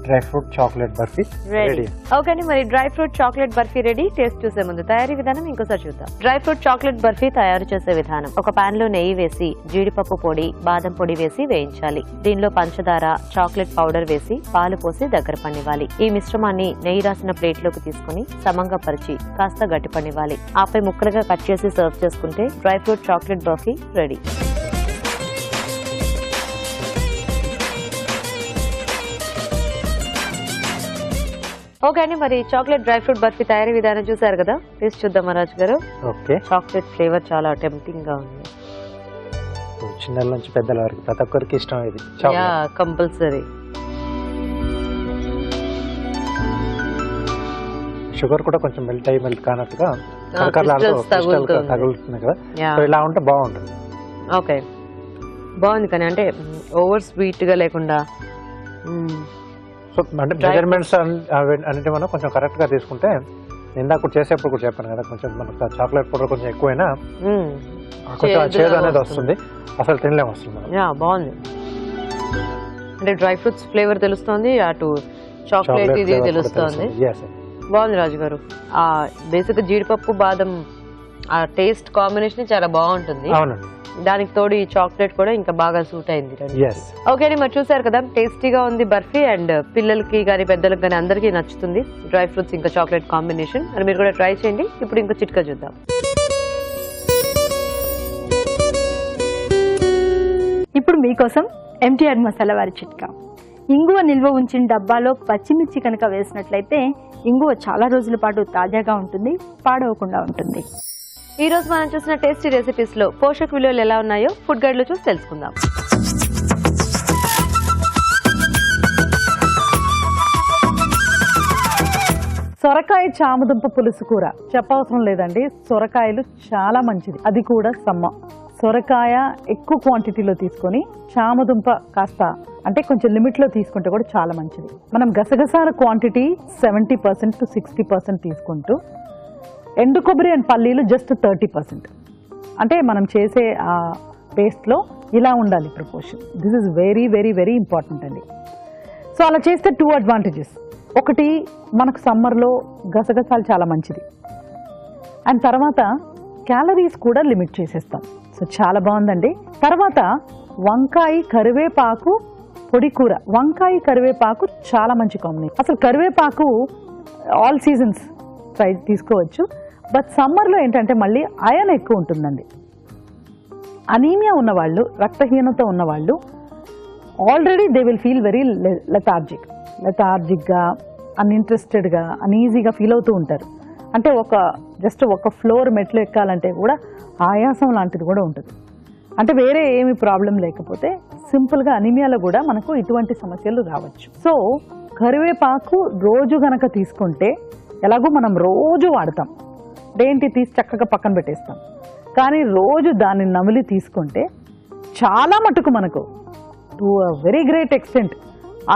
Speaker 2: Dry fruit chocolate barfi ready.
Speaker 1: Okay అండి, మరి dry fruit chocolate barfi ready. Taste చూసే ముందు తయారీ విధానం ఇంకోసారి చూద్దాం. డ్రై ఫ్రూట్ చాక్లెట్ బర్ఫీ తయారు చేసే విధానం: ఒక పాన్ లో నెయ్యి వేసి జీడిపప్పు పొడి, బాదం పొడి వేసి వేయించాలి. దీనిలో పంచదార, చాక్లెట్ పౌడర్ వేసి పాలు పోసి దగ్గర పనివ్వాలి. ఈ మిశ్రమాన్ని నెయ్యి రాసిన ప్లేట్ లోకి తీసుకుని సమంగా పరిచి కాస్త గట్టి పనివ్వాలి. ఆపై ముక్కలుగా కట్ చేసి సర్వ్ చేసుకుంటే dry fruit chocolate barfi ready. Okay అండి, మరి చాక్లెట్ డ్రై ఫ్రూట్ బర్ఫీ తయారీ విధానం చూసారు కదా. టేస్ట్ చూద్దాం రాజు గారు.
Speaker 2: ఓకే,
Speaker 1: చాక్లెట్ ఫ్లేవర్ చాలా టెంప్టింగ్ గా ఉంది.
Speaker 2: చిన్నల నుంచి పెద్దల వరకు ప్రతి ఒక్కరికి ఇష్టం ఇది.
Speaker 1: కంపల్సరీ.
Speaker 2: షుగర్ కూడా కొంచెం మెల్ట్ కానట్టుగా తగులుతుంది కదా. సో ఇలా ఉంటే బాగుంటుంది.
Speaker 1: ఓకే, బాగుంది. కానీ అంటే ఓవర్ స్వీట్ గా లేకుండా.
Speaker 2: సో అంటే మెజర్మెంట్స్ అంటే మనం కొంచెం కరెక్ట్ గా తీసుకుంటే, ఇందాక చేసేప్పుడు కూడా చెప్పాను కదా, కొంచెం మనకు చాక్లెట్ పౌడర్ కొంచెం ఎక్కువైనా కొంచెం చేదు అనేది వస్తుంది, అసలు తినలేము వస్తుంది.
Speaker 1: బాగుంది. అంటే డ్రై ఫ్రూట్స్ ఫ్లేవర్ తెలుస్తుంది, అటు చాక్లెట్ ఇది తెలుస్తుంది. బాగుంది రాజు గారు. ఆ బేసిక్ జీడిపప్పు బాదం ఆ టేస్ట్ కాంబినేషన్ చాలా బాగుంటుంది.
Speaker 2: అవునండి,
Speaker 1: దానికి తోడు ఈ చాక్లెట్ కూడా ఇంకా బాగా సూట్ అయింది. ఓకే అండి, మరి చూసారు కదా, టేస్టీగా ఉంది బర్ఫీ. అండ్ పిల్లలకి కానీ పెద్దలకు కానీ అందరికీ నచ్చుతుంది డ్రై ఫ్రూట్స్ ఇంకా చాక్లెట్ కాంబినేషన్. మరి మీరు కూడా ట్రై చేయండి. ఇప్పుడు ఇంకో చిట్కా చూద్దాం.
Speaker 3: ఇప్పుడు మీకోసం ఎంటీఆర్ మసాలా వారి చిట్కా. ఇంగువ నిల్వ ఉంచిన డబ్బాలో పచ్చిమిర్చి కనుక వేసినట్లయితే ఇంగువ చాలా రోజుల పాటు తాజాగా ఉంటుంది, పాడవకుండా ఉంటుంది.
Speaker 1: ఈ రోజు మనం చూసిన టేస్టీ రెసిపీస్ లో పోషక విలువలు ఎలా ఉన్నాయో ఫుడ్ గైడ్ లో చూసి తెలుసుకుందాం.
Speaker 6: సొరకాయ చామదుంప పులుసు కూర చెప్పవసరం లేదండి. సొరకాయలు చాలా మంచిది, అది కూడా సమ్మ. సొరకాయ ఎక్కువ క్వాంటిటీలో తీసుకొని చామదుంప కాస్త అంటే కొంచెం లిమిట్లో తీసుకుంటే కూడా చాలా మంచిది. మనం గసగసాల క్వాంటిటీ 70% to 60% తీసుకుంటూ ఎండు కొబ్బరి అండ్ పల్లీలు జస్ట్ 30%. అంటే మనం చేసే ఆ పేస్ట్లో ఇలా ఉండాలి proportion. This is very very very important అండి. సో అలా చేస్తే 2 అడ్వాంటేజెస్. ఒకటి, మనకు సమ్మర్లో గసగసాలు చాలా మంచిది, అండ్ తర్వాత క్యాలరీస్ కూడా లిమిట్ చేసేస్తాం. సో చాలా బాగుందండి. తర్వాత వంకాయ కరివేపాకు పొడి కూర. వంకాయ కరివేపాకు చాలా మంచి కాంబినేషన్. అసలు కరివేపాకు ఆల్ సీజన్స్ తీసుకోవచ్చు, బట్ సమ్మర్లో ఏంటంటే మళ్ళీ ఐరన్ ఎక్కువ ఉంటుందండి. అనీమియా ఉన్నవాళ్ళు, రక్తహీనత ఉన్నవాళ్ళు already they will feel very లెథార్జిక్గా, అన్ఇంట్రెస్టెడ్గా, అన్ఈజీగా ఫీల్ అవుతూ ఉంటారు. అంటే జస్ట్ ఒక ఫ్లోర్ మెట్లు ఎక్కాలంటే కూడా ఆయాసం లాంటిది కూడా ఉంటుంది. అంటే వేరే ఏమి ప్రాబ్లం లేకపోతే సింపుల్గా అనీమియాలో కూడా మనకు ఇటువంటి సమస్యలు రావచ్చు. సో కరివేపాకు రోజు గనక తీసుకుంటే, ఎలాగో మనం రోజు వాడతాం, దేంటి తీసి చక్కగా పక్కన పెట్టేస్తాం, కానీ రోజు దాన్ని నమిలి తీసుకుంటే చాలా మటుకు మనకు to a very great extent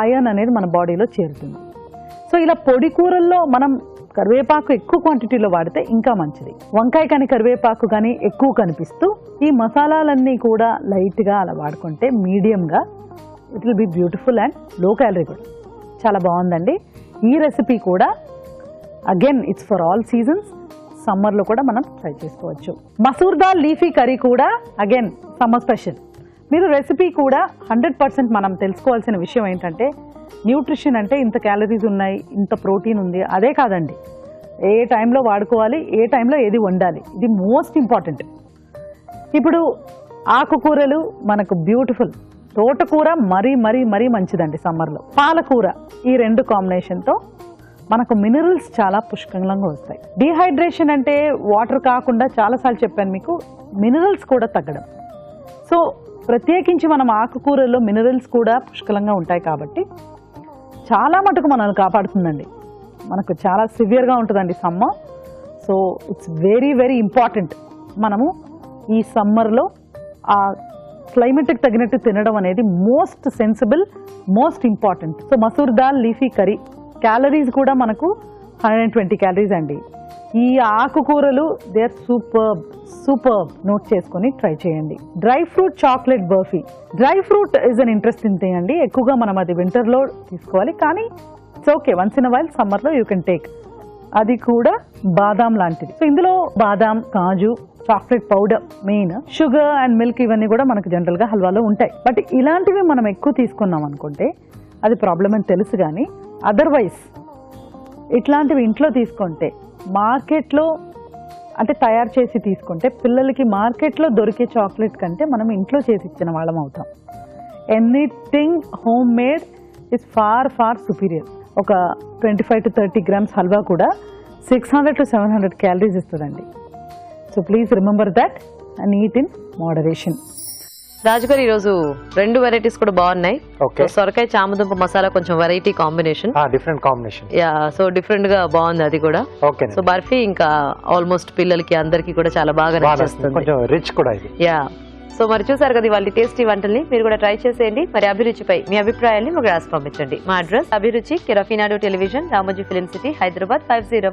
Speaker 6: iron అనేది మన బాడీలో చేరుతుంది. సో ఇలా పొడి కూరల్లో మనం కరివేపాకు ఎక్కువ క్వాంటిటీలో వాడితే ఇంకా మంచిది. వంకాయ కానీ కరివేపాకు కానీ ఎక్కువ కనిపిస్తూ ఈ మసాలాలన్నీ కూడా లైట్గా అలా వాడుకుంటే మీడియంగా it will be beautiful and low calorie కూడా. చాలా బాగుందండి. ఈ రెసిపీ కూడా again it's for all seasons. సమ్మర్లో కూడా మనం ట్రై చేసుకోవచ్చు. మసూర్ దాల్ లీఫీ కర్రీ కూడా అగైన్ సమ్మర్ స్పెషల్. మీరు రెసిపీ కూడా 100% మనం తెలుసుకోవాల్సిన విషయం ఏంటంటే, న్యూట్రిషన్ అంటే ఇంత క్యాలరీస్ ఉన్నాయి, ఇంత ప్రోటీన్ ఉంది, అదే కాదండి. ఏ టైంలో వాడుకోవాలి, ఏ టైంలో ఏది వండాలి, ఇది మోస్ట్ ఇంపార్టెంట్. ఇప్పుడు ఆకుకూరలు మనకు బ్యూటిఫుల్. తోటకూర మరీ మరీ మరీ మంచిదండి సమ్మర్లో. పాలకూర, ఈ 2 కాంబినేషన్తో మనకు మినరల్స్ చాలా పుష్కలంగా వస్తాయి. డీహైడ్రేషన్ అంటే వాటర్ కాకుండా చాలాసార్లు చెప్పాను మీకు, మినరల్స్ కూడా తగ్గడం. సో ప్రత్యేకించి మనం ఆకుకూరల్లో మినరల్స్ కూడా పుష్కలంగా ఉంటాయి కాబట్టి చాలా మటుకు మనల్ని కాపాడుతుందండి. మనకు చాలా సివియర్గా ఉంటుందండి summer. So it's very very important. మనము ఈ సమ్మర్లో ఆ క్లైమేట్కి తగినట్టు తినడం అనేది most sensible, most important. So masoor dal leafy curry calories కూడా మనకు 120 క్యాలరీస్ అండి. ఈ ఆకుకూరలు దే ఆర్ సూపర్బ్. నోట్ చేసుకొని ట్రై చేయండి. Dry fruit chocolate barfi. Dry fruit is an interesting thing అండి. ఎక్కువగా మనం అది వింటర్లో తీసుకోవాలి, కానీ it's okay, once in a while సమ్మర్లో యూ కెన్ టేక్. అది కూడా బాదాం లాంటిది. సో ఇందులో బాదాం, కాజు, chocolate powder main, sugar and milk ఇవన్నీ కూడా మనకు జనరల్గా హల్వాలో ఉంటాయి. బట్ ఇలాంటివి మనం ఎక్కువ తీసుకున్నాం అనుకుంటే అది ప్రాబ్లం అని తెలుసు, కానీ అదర్వైజ్ ఇట్లాంటివి ఇంట్లో తీసుకుంటే, మార్కెట్లో అంటే తయారు చేసి తీసుకుంటే, పిల్లలకి మార్కెట్లో దొరికే చాక్లెట్ కంటే మనం ఇంట్లో చేసి ఇచ్చిన వాళ్ళం అవుతాం. Anything homemade is far far superior. ఒక 25 to 30 grams హల్వా కూడా 600 to 700 క్యాలరీస్ ఇస్తుందండి. So please remember that and eat in moderation.
Speaker 1: రాజుగారు ఈరోజు 2 వెరైటీస్ కూడా బాగున్నాయి.
Speaker 2: Okay.
Speaker 1: సొరకాయ చామదుంప మసాలా కొంచెం variety combination.
Speaker 2: Different combination.
Speaker 1: Yeah, so different గా బాగుంది అది కూడా.
Speaker 2: ఓకే.
Speaker 1: సో బర్ఫీ ఇంకా ఆల్మోస్ట్ పిల్లలకి అందరికి కూడా చాలా బాగా నచ్చేస్తుంది.
Speaker 2: కొంచెం రిచ్ కూడా ఇది.
Speaker 1: యా, సో మరి చూసారు కదా వాళ్ళ టేస్టీ వంటల్ని. మీరు కూడా ట్రై చేసేయండి. మరి అభిరుచిపై మీ అభిప్రాయాన్ని మాకు రాసి పంపించండి. మా అడ్రస్ అభిరుచి, కెరఫీనాడు television, Ramoji Film City, Hyderabad 5015.